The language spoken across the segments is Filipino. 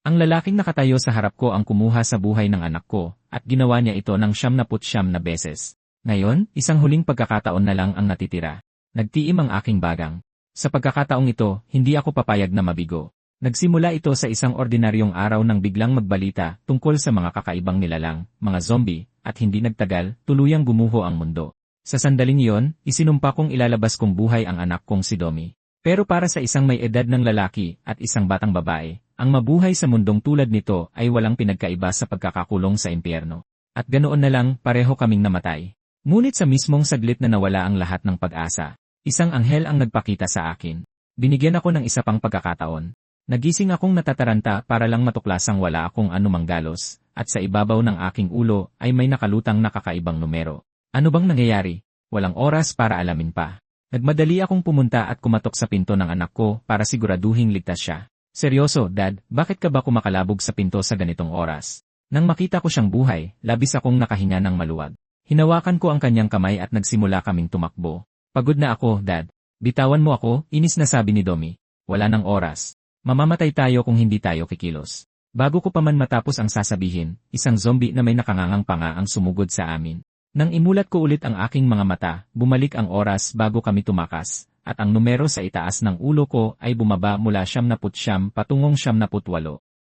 Ang lalaking nakatayo sa harap ko ang kumuha sa buhay ng anak ko, at ginawa niya ito ng 79 na beses. Ngayon, isang huling pagkakataon na lang ang natitira. Nagtiim ang aking bagang. Sa pagkakataong ito, hindi ako papayag na mabigo. Nagsimula ito sa isang ordinaryong araw nang biglang magbalita tungkol sa mga kakaibang nilalang, mga zombie, at hindi nagtagal, tuluyang gumuho ang mundo. Sa sandaling iyon, isinumpa kong ilalabas kong buhay ang anak kong si Domi. Pero para sa isang may edad ng lalaki at isang batang babae, ang mabuhay sa mundong tulad nito ay walang pinagkaiba sa pagkakakulong sa impyerno. At ganoon na lang, pareho kaming namatay. Ngunit sa mismong saglit na nawala ang lahat ng pag-asa, isang anghel ang nagpakita sa akin. Binigyan ako ng isa pang pagkakataon. Nagising akong natataranta para lang matuklasang wala akong anumang galos, at sa ibabaw ng aking ulo ay may nakalutang na kakaibang numero. Ano bang nangyayari? Walang oras para alamin pa. Nagmadali akong pumunta at kumatok sa pinto ng anak ko para siguraduhing ligtas siya. Seryoso, Dad, bakit ka ba kumakalabog sa pinto sa ganitong oras? Nang makita ko siyang buhay, labis akong nakahinga ng maluwag. Hinawakan ko ang kanyang kamay at nagsimula kaming tumakbo. Pagod na ako, Dad. Bitawan mo ako, inis na sabi ni Domi. Wala nang oras. Mamamatay tayo kung hindi tayo kikilos. Bago ko pa man matapos ang sasabihin, isang zombie na may nakangangang panga ang sumugod sa amin. Nang imulat ko ulit ang aking mga mata, bumalik ang oras bago kami tumakas, at ang numero sa itaas ng ulo ko ay bumaba mula 79 patungong 78.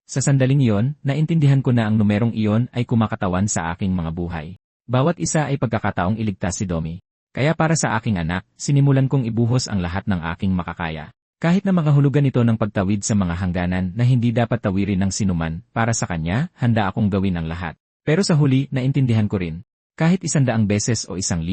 Sa sandaling iyon, naintindihan ko na ang numerong iyon ay kumakatawan sa aking mga buhay. Bawat isa ay pagkakataong iligtas si Domi. Kaya para sa aking anak, sinimulan kong ibuhos ang lahat ng aking makakaya. Kahit na mga hulugan ito ng pagtawid sa mga hangganan na hindi dapat tawirin ng sinuman, para sa kanya, handa akong gawin ang lahat. Pero sa huli, naintindihan ko rin. Kahit 100 beses o 1,000,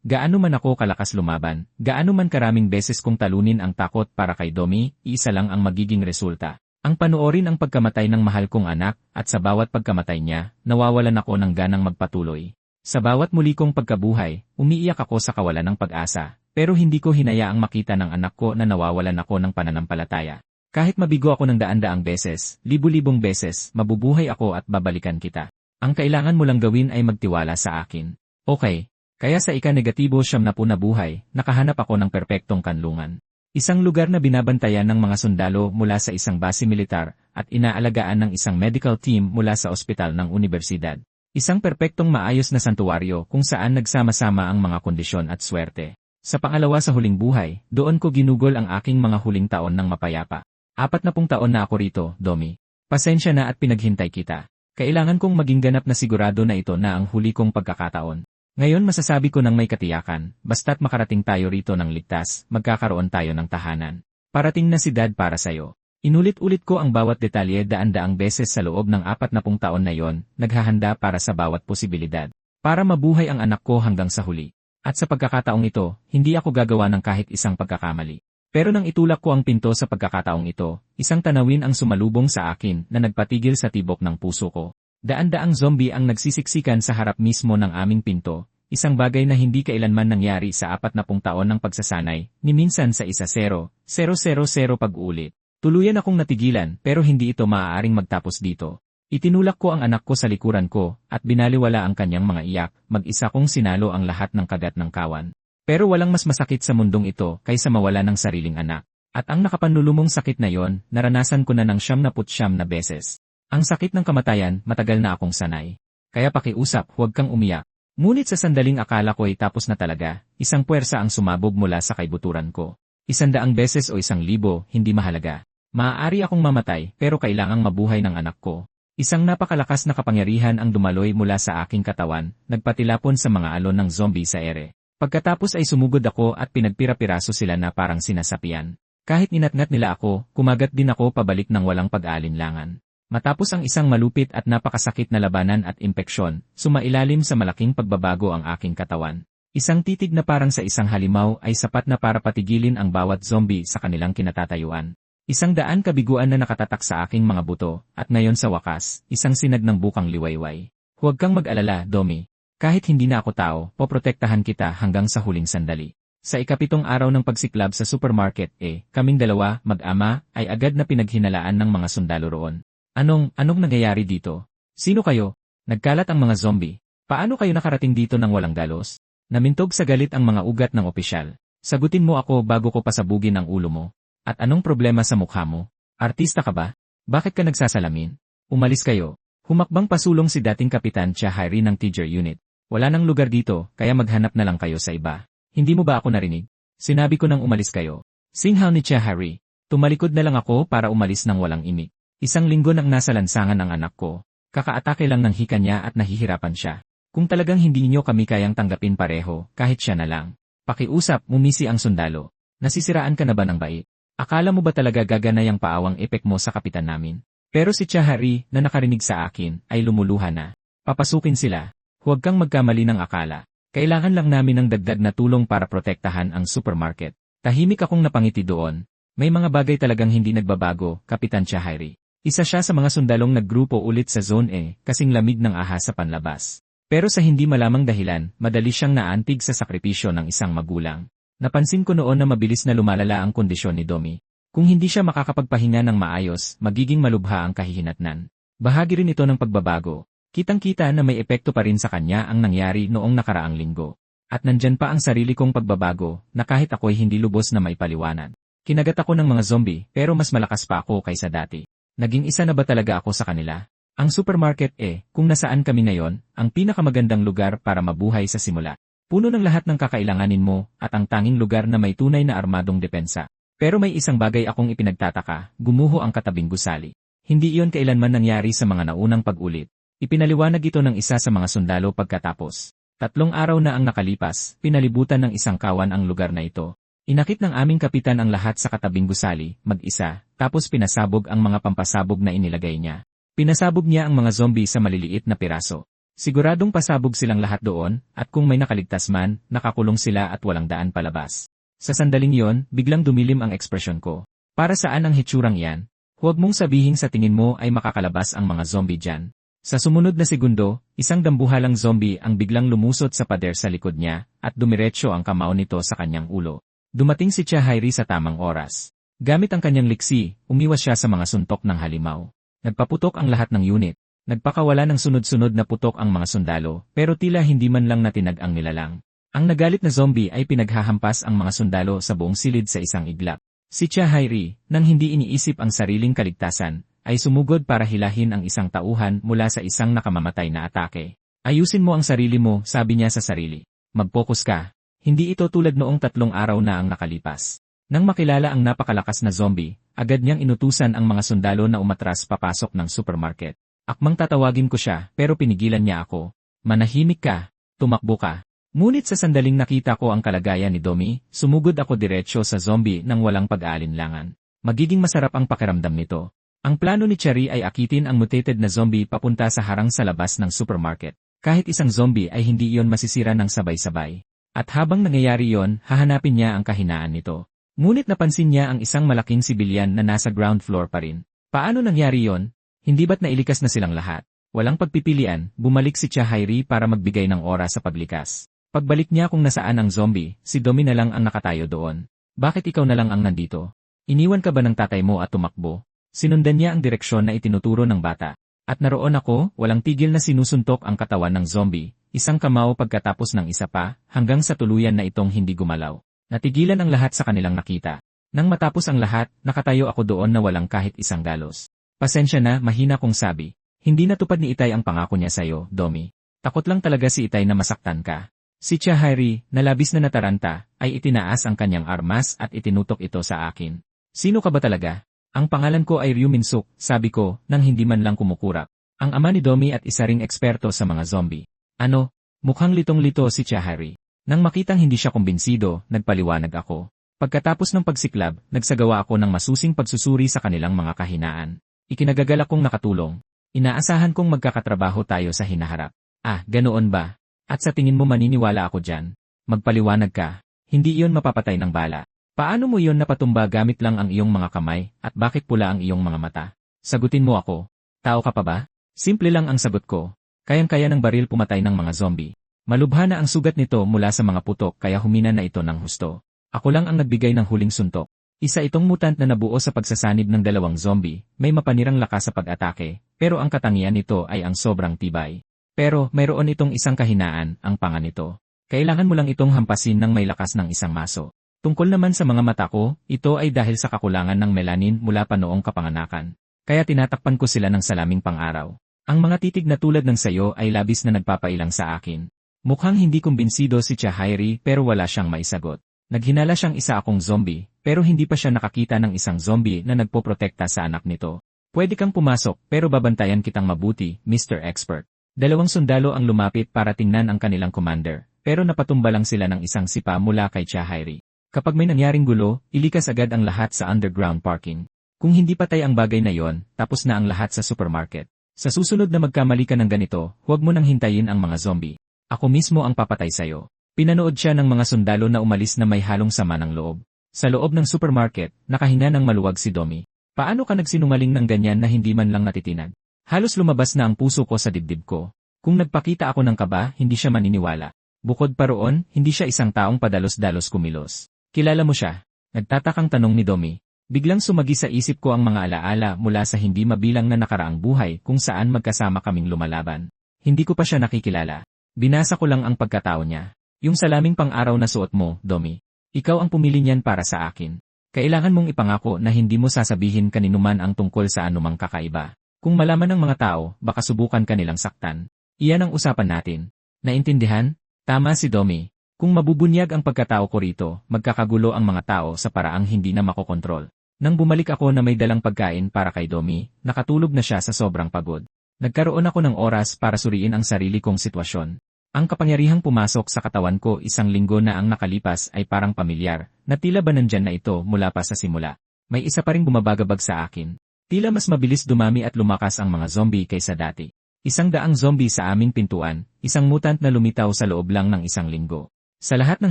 gaano man ako kalakas lumaban, gaano man karaming beses kong talunin ang takot para kay Domi, iisa lang ang magiging resulta. Ang panoorin ang pagkamatay ng mahal kong anak, at sa bawat pagkamatay niya, nawawalan ako ng ganang magpatuloy. Sa bawat muli kong pagkabuhay, umiiyak ako sa kawalan ng pag-asa, pero hindi ko hinayaang makita ng anak ko na nawawalan ako ng pananampalataya. Kahit mabigo ako ng daan-daang beses, libu-libong beses, mabubuhay ako at babalikan kita. Ang kailangan mo lang gawin ay magtiwala sa akin. Okay, kaya sa ika-negatibo 70 na buhay, nakahanap ako ng perpektong kanlungan. Isang lugar na binabantayan ng mga sundalo mula sa isang base militar at inaalagaan ng isang medical team mula sa ospital ng universidad. Isang perpektong maayos na santuwaryo kung saan nagsama-sama ang mga kondisyon at swerte. Sa pangalawa sa huling buhay, doon ko ginugol ang aking mga huling taon ng mapayapa. 40 taon na ako rito, Domi. Pasensya na at pinaghintay kita. Kailangan kong maging ganap na sigurado na ito na ang huli kong pagkakataon. Ngayon masasabi ko ng may katiyakan, basta't makarating tayo rito ng ligtas, magkakaroon tayo ng tahanan. Parating na si Dad para sayo. Inulit-ulit ko ang bawat detalye daan-daang beses sa loob ng 40 taon na yon, naghahanda para sa bawat posibilidad. Para mabuhay ang anak ko hanggang sa huli. At sa pagkakataong ito, hindi ako gagawa ng kahit isang pagkakamali. Pero nang itulak ko ang pinto sa pagkakataong ito, isang tanawin ang sumalubong sa akin na nagpatigil sa tibok ng puso ko. Daan-daang zombie ang nagsisiksikan sa harap mismo ng aming pinto, isang bagay na hindi kailanman nangyari sa 40 taon ng pagsasanay, ni minsan sa 1-0, 0-0-0 pag-ulit. Tuluyan akong natigilan pero hindi ito maaaring magtapos dito. Itinulak ko ang anak ko sa likuran ko at binaliwala ang kanyang mga iyak, mag-isa kong sinalo ang lahat ng kagat ng kawan. Pero walang mas masakit sa mundong ito kaysa mawala ng sariling anak. At ang nakapanlulumong sakit na yon, naranasan ko na ng 79 na beses. Ang sakit ng kamatayan, matagal na akong sanay. Kaya pakiusap, huwag kang umiyak. Ngunit sa sandaling akala ko ay tapos na talaga, isang puwersa ang sumabog mula sa kaibuturan ko. 100 beses o 1,000, hindi mahalaga. Maaari akong mamatay pero kailangang mabuhay ng anak ko. Isang napakalakas na kapangyarihan ang dumaloy mula sa aking katawan, nagpatilapon sa mga alon ng zombie sa ere. Pagkatapos ay sumugod ako at pinagpira-piraso sila na parang sinasapian. Kahit ninatngat nila ako, kumagat din ako pabalik ng walang pag-aalinlangan. Matapos ang isang malupit at napakasakit na labanan at impeksyon, sumailalim sa malaking pagbabago ang aking katawan. Isang titig na parang sa isang halimaw ay sapat na para patigilin ang bawat zombie sa kanilang kinatatayuan. 100 kabiguan na nakatatak sa aking mga buto, at ngayon sa wakas, isang sinag ng bukang liwayway. Huwag kang mag-alala, Domi. Kahit hindi na ako tao, poprotektahan kita hanggang sa huling sandali. Sa ika-7 araw ng pagsiklab sa supermarket, kaming dalawa, mag-ama, ay agad na pinaghinalaan ng mga sundalo roon. Anong nangyayari dito? Sino kayo? Nagkalat ang mga zombie. Paano kayo nakarating dito nang walang galos? Namintog sa galit ang mga ugat ng opisyal. Sagutin mo ako bago ko pasabugin ang ulo mo. At anong problema sa mukha mo? Artista ka ba? Bakit ka nagsasalamin? Umalis kayo. Humakbang pasulong si dating Kapitan Chahari ng Tiger Unit. Wala nang lugar dito, kaya maghanap na lang kayo sa iba. Hindi mo ba ako narinig? Sinabi ko nang umalis kayo. Singhal ni Chahari. Tumalikod na lang ako para umalis ng walang imik. Isang linggo nang nasa lansangan ang anak ko. Kakaatake lang ng hika niya at nahihirapan siya. Kung talagang hindi niyo kami kayang tanggapin pareho, kahit siya na lang. Pakiusap, mumisi ang sundalo. Nasisiraan ka na ba ng bait? Akala mo ba talaga gagana yung paawang epek mo sa kapitan namin? Pero si Chahari, na nakarinig sa akin, ay lumuluha na. Papasukin sila. Huwag kang magkamali ng akala. Kailangan lang namin ng dagdag na tulong para protektahan ang supermarket. Tahimik akong napangiti doon. May mga bagay talagang hindi nagbabago, Kapitan Chahari. Isa siya sa mga sundalong naggrupo ulit sa Zone E, kasing lamig ng ahas sa panlabas. Pero sa hindi malamang dahilan, madali siyang naantig sa sakripisyo ng isang magulang. Napansin ko noon na mabilis na lumalala ang kondisyon ni Domi. Kung hindi siya makakapagpahinga ng maayos, magiging malubha ang kahihinatnan. Bahagi rin ito ng pagbabago. Kitang-kita na may epekto pa rin sa kanya ang nangyari noong nakaraang linggo. At nandyan pa ang sarili kong pagbabago, na kahit ako'y hindi lubos na maipaliwanag. Kinagat ako ng mga zombie, pero mas malakas pa ako kaysa dati. Naging isa na ba talaga ako sa kanila? Ang supermarket kung nasaan kami ngayon, ang pinakamagandang lugar para mabuhay sa simula. Puno ng lahat ng kakailanganin mo, at ang tanging lugar na may tunay na armadong depensa. Pero may isang bagay akong ipinagtataka, gumuho ang katabing gusali. Hindi iyon kailanman nangyari sa mga naunang pag-ulit. Ipinaliwanag ito ng isa sa mga sundalo pagkatapos. 3 araw na ang nakalipas, pinalibutan ng isang kawan ang lugar na ito. Inakit ng aming kapitan ang lahat sa katabing gusali, mag-isa, tapos pinasabog ang mga pampasabog na inilagay niya. Pinasabog niya ang mga zombie sa maliliit na piraso. Siguradong pasabog silang lahat doon, at kung may nakaligtas man, nakakulong sila at walang daan palabas. Sa sandaling yon, biglang dumilim ang ekspresyon ko. Para saan ang hitsurang yan? Huwag mong sabihin sa tingin mo ay makakalabas ang mga zombie dyan. Sa sumunod na segundo, isang dambuhalang zombie ang biglang lumusot sa pader sa likod niya, at dumiretso ang kamao nito sa kanyang ulo. Dumating si Chahari sa tamang oras. Gamit ang kanyang liksi, umiwas siya sa mga suntok ng halimaw. Nagpaputok ang lahat ng unit. Nagpakawala ng sunod-sunod na putok ang mga sundalo, pero tila hindi man lang natinag ang nilalang. Ang nagalit na zombie ay pinaghahampas ang mga sundalo sa buong silid sa isang iglap. Si Chahari, nang hindi iniisip ang sariling kaligtasan, ay sumugod para hilahin ang isang tauhan mula sa isang nakamamatay na atake. Ayusin mo ang sarili mo, sabi niya sa sarili. Mag-focus ka. Hindi ito tulad noong 3 araw na ang nakalipas. Nang makilala ang napakalakas na zombie, agad niyang inutusan ang mga sundalo na umatras papasok ng supermarket. Akmang tatawagin ko siya, pero pinigilan niya ako. Manahimik ka. Tumakbo ka. Ngunit sa sandaling nakita ko ang kalagayan ni Domi, sumugod ako diretsyo sa zombie nang walang pag-aalinlangan. Magiging masarap ang pakiramdam nito. Ang plano ni Chari ay akitin ang mutated na zombie papunta sa harang sa labas ng supermarket. Kahit isang zombie ay hindi iyon masisira ng sabay-sabay. At habang nangyayari iyon, hahanapin niya ang kahinaan nito. Ngunit napansin niya ang isang malaking sibilyan na nasa ground floor pa rin. Paano nangyari iyon? Hindi ba't nailikas na silang lahat? Walang pagpipilian, bumalik si Chahari para magbigay ng oras sa paglikas. Pagbalik niya kung nasaan ang zombie, si Domi na lang ang nakatayo doon. Bakit ikaw na lang ang nandito? Iniwan ka ba ng tatay mo at tumakbo? Sinundan niya ang direksyon na itinuturo ng bata. At naroon ako, walang tigil na sinusuntok ang katawan ng zombie, isang kamao pagkatapos ng isa pa, hanggang sa tuluyan na itong hindi gumalaw. Natigilan ang lahat sa kanilang nakita. Nang matapos ang lahat, nakatayo ako doon na walang kahit isang galos. Pasensya na, mahina kong sabi. Hindi natupad ni Itay ang pangako niya sa'yo, Domi. Takot lang talaga si Itay na masaktan ka. Si Chahari, na labis na nataranta, ay itinaas ang kanyang armas at itinutok ito sa akin. Sino ka ba talaga? Ang pangalan ko ay Ryu Minsuk, sabi ko, nang hindi man lang kumukurap. Ang ama ni Domi at isa ring eksperto sa mga zombie. Ano? Mukhang litong-lito si Chahari. Nang makitang hindi siya kumbinsido, nagpaliwanag ako. Pagkatapos ng pagsiklab, nagsagawa ako ng masusing pagsusuri sa kanilang mga kahinaan. Ikinagagalak kong nakatulong. Inaasahan kong magkakatrabaho tayo sa hinaharap. Ah, ganoon ba? At sa tingin mo maniniwala ako dyan? Magpaliwanag ka. Hindi iyon mapapatay ng bala. Paano mo iyon napatumba gamit lang ang iyong mga kamay, at bakit pula ang iyong mga mata? Sagutin mo ako. Tao ka pa ba? Simple lang ang sagot ko. Kayang-kaya ng baril pumatay ng mga zombie. Malubha na ang sugat nito mula sa mga putok kaya humina na ito ng husto. Ako lang ang nagbigay ng huling suntok. Isa itong mutant na nabuo sa pagsasanib ng 2 zombie, may mapanirang lakas sa pag-atake, pero ang katangian nito ay ang sobrang tibay. Pero mayroon itong isang kahinaan, ang panga nito. Kailangan mo lang itong hampasin ng may lakas ng isang maso. Tungkol naman sa mga mata ko, ito ay dahil sa kakulangan ng melanin mula pa noong kapanganakan. kaya tinatakpan ko sila ng salaming pang-araw. Ang mga titig na tulad ng sayo ay labis na nagpapailang sa akin. Mukhang hindi kumbinsido si Chahairi pero wala siyang maisagot. Naghinala siyang isa akong zombie, pero hindi pa siya nakakita ng isang zombie na nagpoprotekta sa anak nito. Pwede kang pumasok pero babantayan kitang mabuti, Mr. Expert. 2 sundalo ang lumapit para tingnan ang kanilang commander, pero napatumba lang sila ng isang sipa mula kay Chahairi. Kapag may nangyaring gulo, ilikas agad ang lahat sa underground parking. Kung hindi patay ang bagay na yon, tapos na ang lahat sa supermarket. Sa susunod na magkamali ka ng ganito, huwag mo nang hintayin ang mga zombie. Ako mismo ang papatay sa'yo. Pinanood siya ng mga sundalo na umalis na may halong sama ng loob. Sa loob ng supermarket, nakahinga ng maluwag si Domi. Paano ka nagsinungaling ng ganyan na hindi man lang natitinag? Halos lumabas na ang puso ko sa dibdib ko. Kung nagpakita ako ng kaba, hindi siya maniniwala. Bukod pa roon, hindi siya isang taong padalos-dalos kumilos. Kilala mo siya? Nagtatakang tanong ni Domi. Biglang sumagi sa isip ko ang mga alaala mula sa hindi mabilang na nakaraang buhay kung saan magkasama kaming lumalaban. Hindi ko pa siya nakikilala. Binasa ko lang ang pagkatao niya. Yung salaming pang-araw na suot mo, Domi. Ikaw ang pumili niyan para sa akin. Kailangan mong ipangako na hindi mo sasabihin kaninuman ang tungkol sa anumang kakaiba. Kung malaman ng mga tao, baka subukan kanilang saktan. Iyan ang usapan natin. Naintindihan? Tama si Domi. Kung mabubunyag ang pagkatao ko rito, magkakagulo ang mga tao sa paraang hindi na makokontrol. Nang bumalik ako na may dalang pagkain para kay Domi, nakatulog na siya sa sobrang pagod. Nagkaroon ako ng oras para suriin ang sarili kong sitwasyon. Ang kapangyarihang pumasok sa katawan ko 1 linggo na ang nakalipas ay parang pamilyar, na tila ba nandyan na ito mula pa sa simula. May isa pa ring bumabagabag sa akin. Tila mas mabilis dumami at lumakas ang mga zombie kaysa dati. 100 zombie sa aming pintuan, 1 mutant na lumitaw sa loob lang ng 1 linggo. Sa lahat ng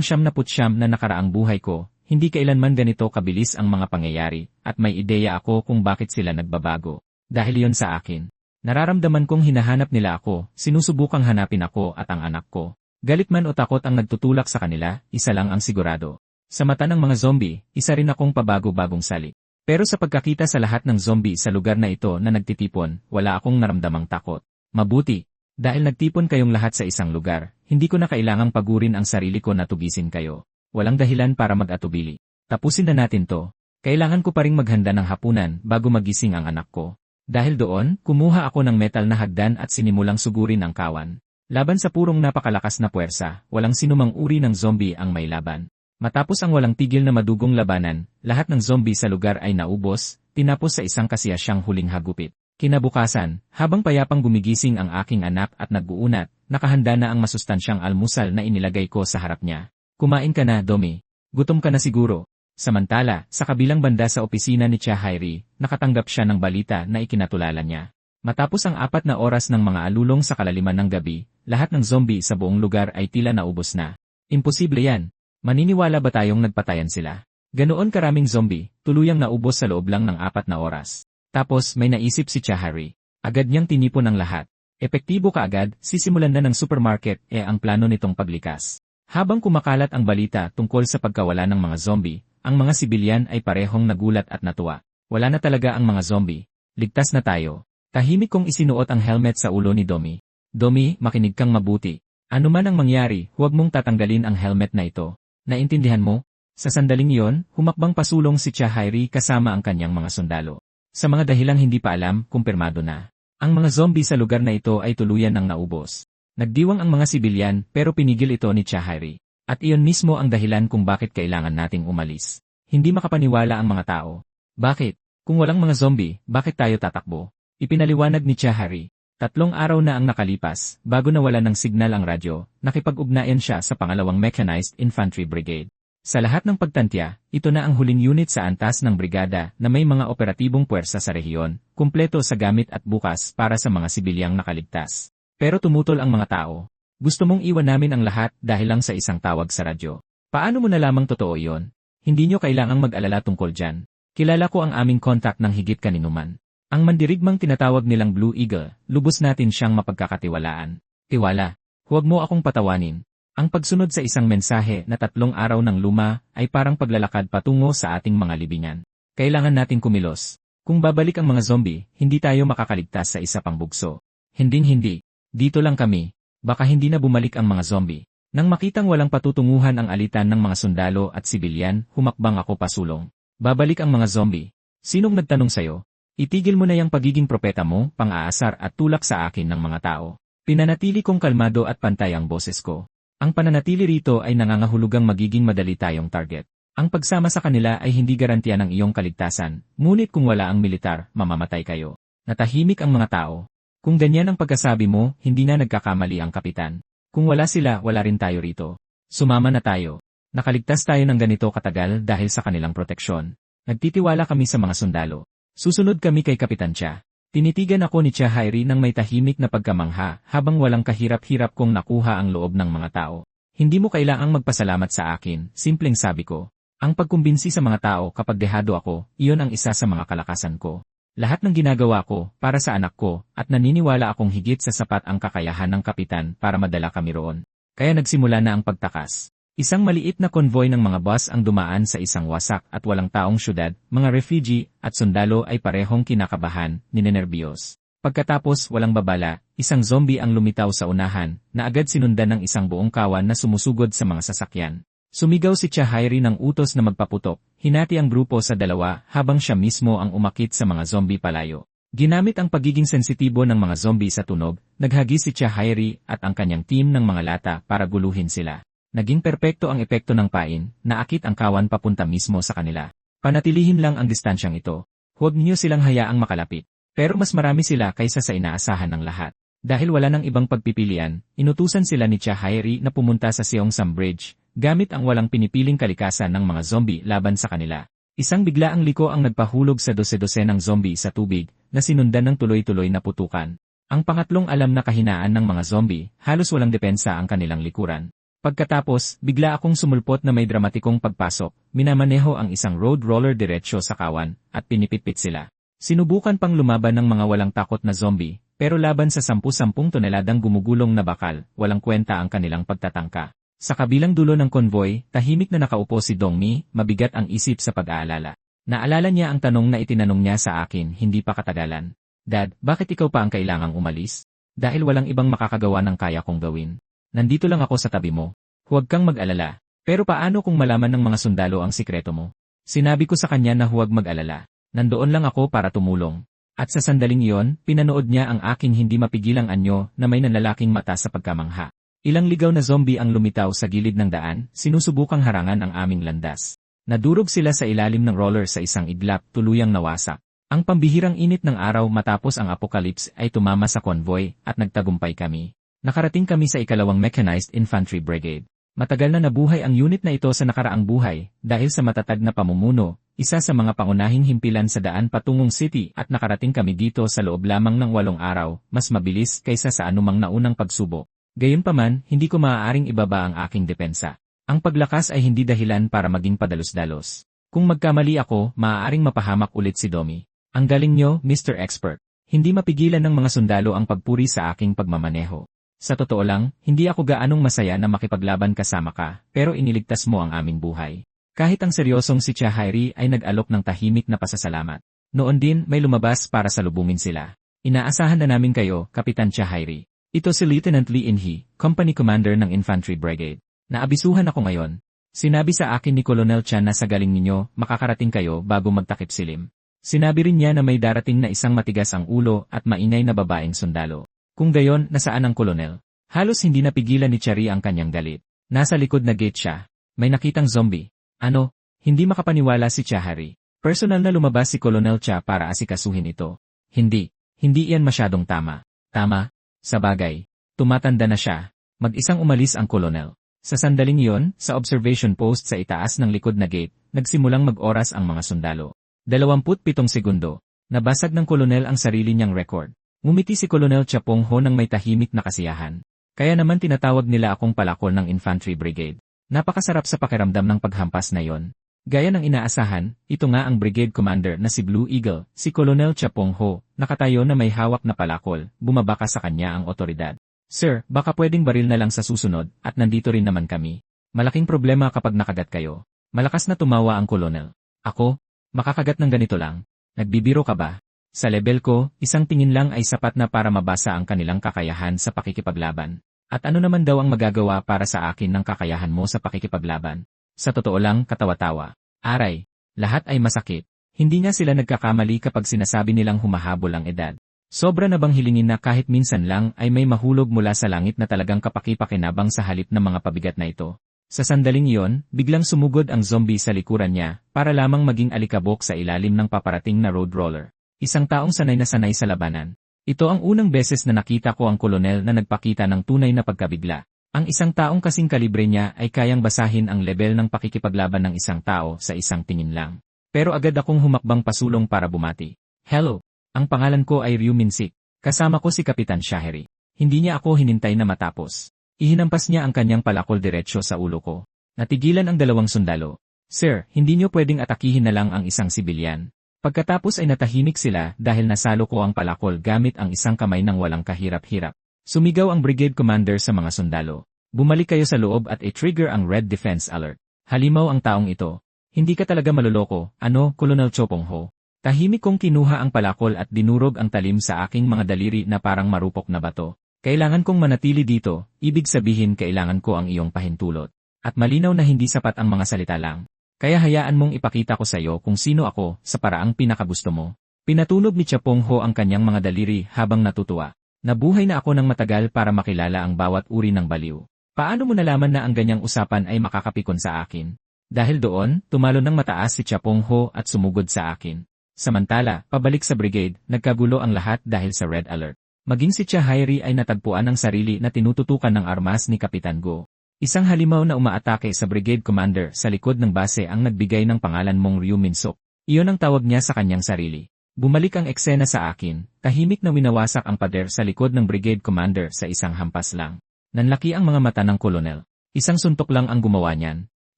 79 na nakaraang buhay ko, hindi kailanman ganito kabilis ang mga pangyayari, at may ideya ako kung bakit sila nagbabago. Dahil yon sa akin. Nararamdaman kong hinahanap nila ako, sinusubukang hanapin ako at ang anak ko. Galit man o takot ang nagtutulak sa kanila, isa lang ang sigurado. Sa mata ng mga zombie, isa rin akong pabago-bagong sali. Pero sa pagkakita sa lahat ng zombie sa lugar na ito na nagtitipon, wala akong naramdamang takot. Mabuti. Dahil nagtipon kayong lahat sa isang lugar, hindi ko na kailangang pagurin ang sarili ko na tugisin kayo. Walang dahilan para mag-atubili. Tapusin na natin to. Kailangan ko pa ring maghanda ng hapunan bago magising ang anak ko. Dahil doon, kumuha ako ng metal na hagdan at sinimulang sugurin ang kawan. Laban sa purong napakalakas na puwersa, walang sinumang uri ng zombie ang may laban. Matapos ang walang tigil na madugong labanan, lahat ng zombie sa lugar ay naubos, tinapos sa isang kasiyasyang huling hagupit. Kinabukasan, habang payapang gumigising ang aking anak at nag-uunat, nakahanda na ang masustansyang almusal na inilagay ko sa harap niya. Kumain ka na, Domi. Gutom ka na siguro. Samantala, sa kabilang banda sa opisina ni Chahairi, nakatanggap siya ng balita na ikinatulala niya. Matapos ang 4 na oras ng mga alulong sa kalaliman ng gabi, lahat ng zombie sa buong lugar ay tila naubos na. Imposible yan. Maniniwala ba tayong nagpatayan sila? Ganoon karaming zombie, tuluyang naubos sa loob lang ng 4 na oras. Tapos may naisip si Chahairi. Agad niyang tinipon ang lahat. Epektibo kaagad, sisimulan na ng supermarket ang plano nitong paglikas. Habang kumakalat ang balita tungkol sa pagkawala ng mga zombie, ang mga sibilyan ay parehong nagulat at natuwa. Wala na talaga ang mga zombie. Ligtas na tayo. Tahimik kong isinuot ang helmet sa ulo ni Domi. Domi, makinig kang mabuti. Ano man ang mangyari, huwag mong tatanggalin ang helmet na ito. Naintindihan mo? Sa sandaling iyon, humakbang pasulong si Chahairi kasama ang kanyang mga sundalo. Sa mga dahilang hindi pa alam, kumpirmado na. Ang mga zombie sa lugar na ito ay tuluyan ng naubos. Nagdiwang ang mga sibilyan pero pinigil ito ni Chahairi. At iyon mismo ang dahilan kung bakit kailangan nating umalis. Hindi makapaniwala ang mga tao. Bakit? Kung walang mga zombie, bakit tayo tatakbo? Ipinaliwanag ni Chahairi. 3 araw na ang nakalipas, bago nawala ng signal ang radyo, nakipag-ugnayan siya sa pangalawang Mechanized Infantry Brigade. Sa lahat ng pagtantya, ito na ang huling unit sa antas ng brigada na may mga operatibong puwersa sa rehiyon, kumpleto sa gamit at bukas para sa mga sibilyang nakaligtas. Pero tumutol ang mga tao. Gusto mong iwan namin ang lahat dahil lang sa isang tawag sa radyo. Paano mo nalamang totoo iyon? Hindi nyo kailangang mag-alala tungkol dyan. Kilala ko ang aming contact ng higit kaninuman. Ang mandirigmang tinatawag nilang Blue Eagle, lubos natin siyang mapagkakatiwalaan. Tiwala. Huwag mo akong patawanin. Ang pagsunod sa isang mensahe na 3 araw ng luma ay parang paglalakad patungo sa ating mga libingan. Kailangan nating kumilos. Kung babalik ang mga zombie, hindi tayo makakaligtas sa isa pang bugso. Hinding-hindi. Dito lang kami. Baka hindi na bumalik ang mga zombie. Nang makitang walang patutunguhan ang alitan ng mga sundalo at sibilyan, humakbang ako pasulong. Babalik ang mga zombie. Sinong nagtanong sa'yo? Itigil mo na yung pagiging propeta mo, pang-aasar at tulak sa akin ng mga tao. Pinanatili kong kalmado at pantay ang boses ko. Ang pananatili rito ay nangangahulugang magiging madali tayong target. Ang pagsama sa kanila ay hindi garantiya ng iyong kaligtasan, ngunit kung wala ang militar, mamamatay kayo. Natahimik ang mga tao. Kung ganyan ang pagkasabi mo, hindi na nagkakamali ang kapitan. Kung wala sila, wala rin tayo rito. Sumama na tayo. Nakaligtas tayo ng ganito katagal dahil sa kanilang proteksyon. Nagtitiwala kami sa mga sundalo. Susunod kami kay Kapitan Cha. Tinitigan ako ni Cha Hairi nang may tahimik na pagkamangha habang walang kahirap-hirap kong nakuha ang loob ng mga tao. Hindi mo kailangang magpasalamat sa akin, simpleng sabi ko. Ang pagkumbinsi sa mga tao kapag dehado ako, iyon ang isa sa mga kalakasan ko. Lahat ng ginagawa ko para sa anak ko at naniniwala akong higit sa sapat ang kakayahan ng kapitan para madala kami roon. Kaya nagsimula na ang pagtakas. Isang maliit na konvoy ng mga bus ang dumaan sa isang wasak at walang taong syudad, mga refugee at sundalo ay parehong kinakabahan, ninenerbiyos. Pagkatapos walang babala, isang zombie ang lumitaw sa unahan, na agad sinundan ng isang buong kawan na sumusugod sa mga sasakyan. Sumigaw si Cha Hairi ng utos na magpaputok, hinati ang grupo sa dalawa habang siya mismo ang umakit sa mga zombie palayo. Ginamit ang pagiging sensitibo ng mga zombie sa tunog, naghagi si Cha Hairi at ang kanyang team ng mga lata para guluhin sila. Naging perpekto ang epekto ng pain, naakit ang kawan papunta mismo sa kanila. Panatilihin lang ang distansyang ito. Huwag niyo silang hayaang makalapit. Pero mas marami sila kaysa sa inaasahan ng lahat. Dahil wala nang ibang pagpipilian, inutusan sila ni Cha Hairi na pumunta sa Seongsam Bridge, gamit ang walang pinipiling kalikasan ng mga zombie laban sa kanila. Isang biglaang liko ang nagpahulog sa dose-dose ng zombie sa tubig, na sinundan ng tuloy-tuloy na putukan. Ang pangatlong alam na kahinaan ng mga zombie, halos walang depensa ang kanilang likuran. Pagkatapos, bigla akong sumulpot na may dramatikong pagpasok, minamaneho ang isang road roller diretsyo sa kawan, at pinipitpit sila. Sinubukan pang lumaban ng mga walang takot na zombie, pero laban sa 10-10 toneladang gumugulong na bakal, walang kwenta ang kanilang pagtatangka. Sa kabilang dulo ng konvoy, tahimik na nakaupo si Dongmi, mabigat ang isip sa pag-aalala. Naalala niya ang tanong na itinanong niya sa akin hindi pa katagalan. Dad, bakit ikaw pa ang kailangang umalis? Dahil walang ibang makakagawa ng kaya kong gawin. Nandito lang ako sa tabi mo. Huwag kang mag-alala. Pero paano kung malaman ng mga sundalo ang sikreto mo? Sinabi ko sa kanya na huwag mag-alala. Nandoon lang ako para tumulong. At sa sandaling iyon, pinanood niya ang aking hindi mapigilang anyo na may nanlalaking mata sa pagkamangha. Ilang ligaw na zombie ang lumitaw sa gilid ng daan, sinusubukang harangan ang aming landas. Nadurog sila sa ilalim ng roller sa isang iglap, tuluyang nawasak. Ang pambihirang init ng araw matapos ang apocalypse ay tumama sa convoy at nagtagumpay kami. Nakarating kami sa ikalawang Mechanized Infantry Brigade. Matagal na nabuhay ang unit na ito sa nakaraang buhay dahil sa matatag na pamumuno, isa sa mga pangunahing himpilan sa daan patungong city at nakarating kami dito sa loob lamang ng 8 araw, mas mabilis kaysa sa anumang naunang pagsubok. Gayunpaman, hindi ko maaaring ibaba ang aking depensa. Ang paglakas ay hindi dahilan para maging padalos-dalos. Kung magkamali ako, maaaring mapahamak ulit si Domi. Ang galing nyo, Mr. Expert. Hindi mapigilan ng mga sundalo ang pagpuri sa aking pagmamaneho. Sa totoo lang, hindi ako gaanong masaya na makipaglaban kasama ka, pero iniligtas mo ang aming buhay. Kahit ang seryosong si Cha Hairi ay nag-alok ng tahimik na pasasalamat. Noon din may lumabas para salubungin sila. Inaasahan na namin kayo, Kapitan Cha Hairi. Ito si Lieutenant Lee In-hee, Company Commander ng Infantry Brigade. Naabisuhan ako ngayon. Sinabi sa akin ni Colonel Chan na sa galing ninyo, makakarating kayo bago magtakip silim. Sinabi rin niya na may darating na isang matigas ang ulo at maingay na babaeng sundalo. Kung gayon, nasaan ang kolonel? Halos hindi napigilan ni Chari ang kanyang galit. Nasa likod na gate siya. May nakitang zombie. Ano? Hindi makapaniwala si Cha Hairi. Personal na lumabas si Colonel Cha para asikasuhin ito. Hindi. Hindi iyan masyadong tama. Tama? Sa bagay. Tumatanda na siya. Mag-isang umalis ang kolonel. Sa sandaling iyon, sa observation post sa itaas ng likod na gate, nagsimulang mag-oras ang mga sundalo. 27 segundo. Nabasag ng kolonel ang sarili niyang record. Ngumiti si Colonel Chapong Ho ng may tahimik na kasiyahan. Kaya naman tinatawag nila akong palakol ng Infantry Brigade. Napakasarap sa pakiramdam ng paghampas na yon. Gaya ng inaasahan, ito nga ang Brigade Commander na si Blue Eagle, si Colonel Chapong Ho, nakatayo na may hawak na palakol, bumabaka sa kanya ang otoridad. Sir, baka pwedeng baril na lang sa susunod, at nandito rin naman kami. Malaking problema kapag nakagat kayo. Malakas na tumawa ang kolonel. Ako? Makakagat ng ganito lang? Nagbibiro ka ba? Sa level ko, isang tingin lang ay sapat na para mabasa ang kanilang kakayahan sa pakikipaglaban. At ano naman daw ang magagawa para sa akin ng kakayahan mo sa pakikipaglaban? Sa totoo lang, katawa-tawa. Aray, lahat ay masakit. Hindi nga sila nagkakamali kapag sinasabi nilang humahabol ang edad. Sobra na bang hilingin na kahit minsan lang ay may mahulog mula sa langit na talagang kapaki-pakinabang sa halip ng mga pabigat na ito? Sa sandaling iyon, biglang sumugod ang zombie sa likuran niya, para lamang maging alikabok sa ilalim ng paparating na road roller. Isang taong sanay na sanay sa labanan. Ito ang unang beses na nakita ko ang kolonel na nagpakita ng tunay na pagkabigla. Ang isang taong kasing kalibre niya ay kayang basahin ang level ng pakikipaglaban ng isang tao sa isang tingin lang. Pero agad akong humakbang pasulong para bumati. Hello! Ang pangalan ko ay Ryu Minsik. Kasama ko si Kapitan Shaheri. Hindi niya ako hinintay na matapos. Ihinampas niya ang kanyang palakol diretsyo sa ulo ko. Natigilan ang dalawang sundalo. Sir, hindi niyo pwedeng atakihin na lang ang isang sibilyan. Pagkatapos ay natahimik sila dahil nasalo ko ang palakol gamit ang isang kamay ng walang kahirap-hirap. Sumigaw ang brigade commander sa mga sundalo. Bumalik kayo sa loob at i-trigger ang Red Defense Alert. Halimaw ang taong ito. Hindi ka talaga maluloko, ano, Colonel Chopong Ho? Tahimik kong kinuha ang palakol at dinurog ang talim sa aking mga daliri na parang marupok na bato. Kailangan kong manatili dito, ibig sabihin kailangan ko ang iyong pahintulot. At malinaw na hindi sapat ang mga salita lang. Kaya hayaan mong ipakita ko sa iyo kung sino ako sa paraang pinakagusto mo. Pinatunog ni Chapong Ho ang kanyang mga daliri habang natutuwa. Nabuhay na ako ng matagal para makilala ang bawat uri ng baliw. Paano mo nalaman na ang ganyang usapan ay makakapikon sa akin? Dahil doon, tumalo ng mataas si Chapong Ho at sumugod sa akin. Samantala, pabalik sa brigade, nagkagulo ang lahat dahil sa Red Alert. Maging si Chahiri ay natagpuan ng sarili na tinututukan ng armas ni Kapitan Go. Isang halimaw na umaatake sa brigade commander sa likod ng base ang nagbigay ng pangalan mong Ryu Minsuk. Iyon ang tawag niya sa kanyang sarili. Bumalik ang eksena sa akin, tahimik na winawasak ang pader sa likod ng brigade commander sa isang hampas lang. Nanlaki ang mga mata ng kolonel. Isang suntok lang ang gumawa niyan.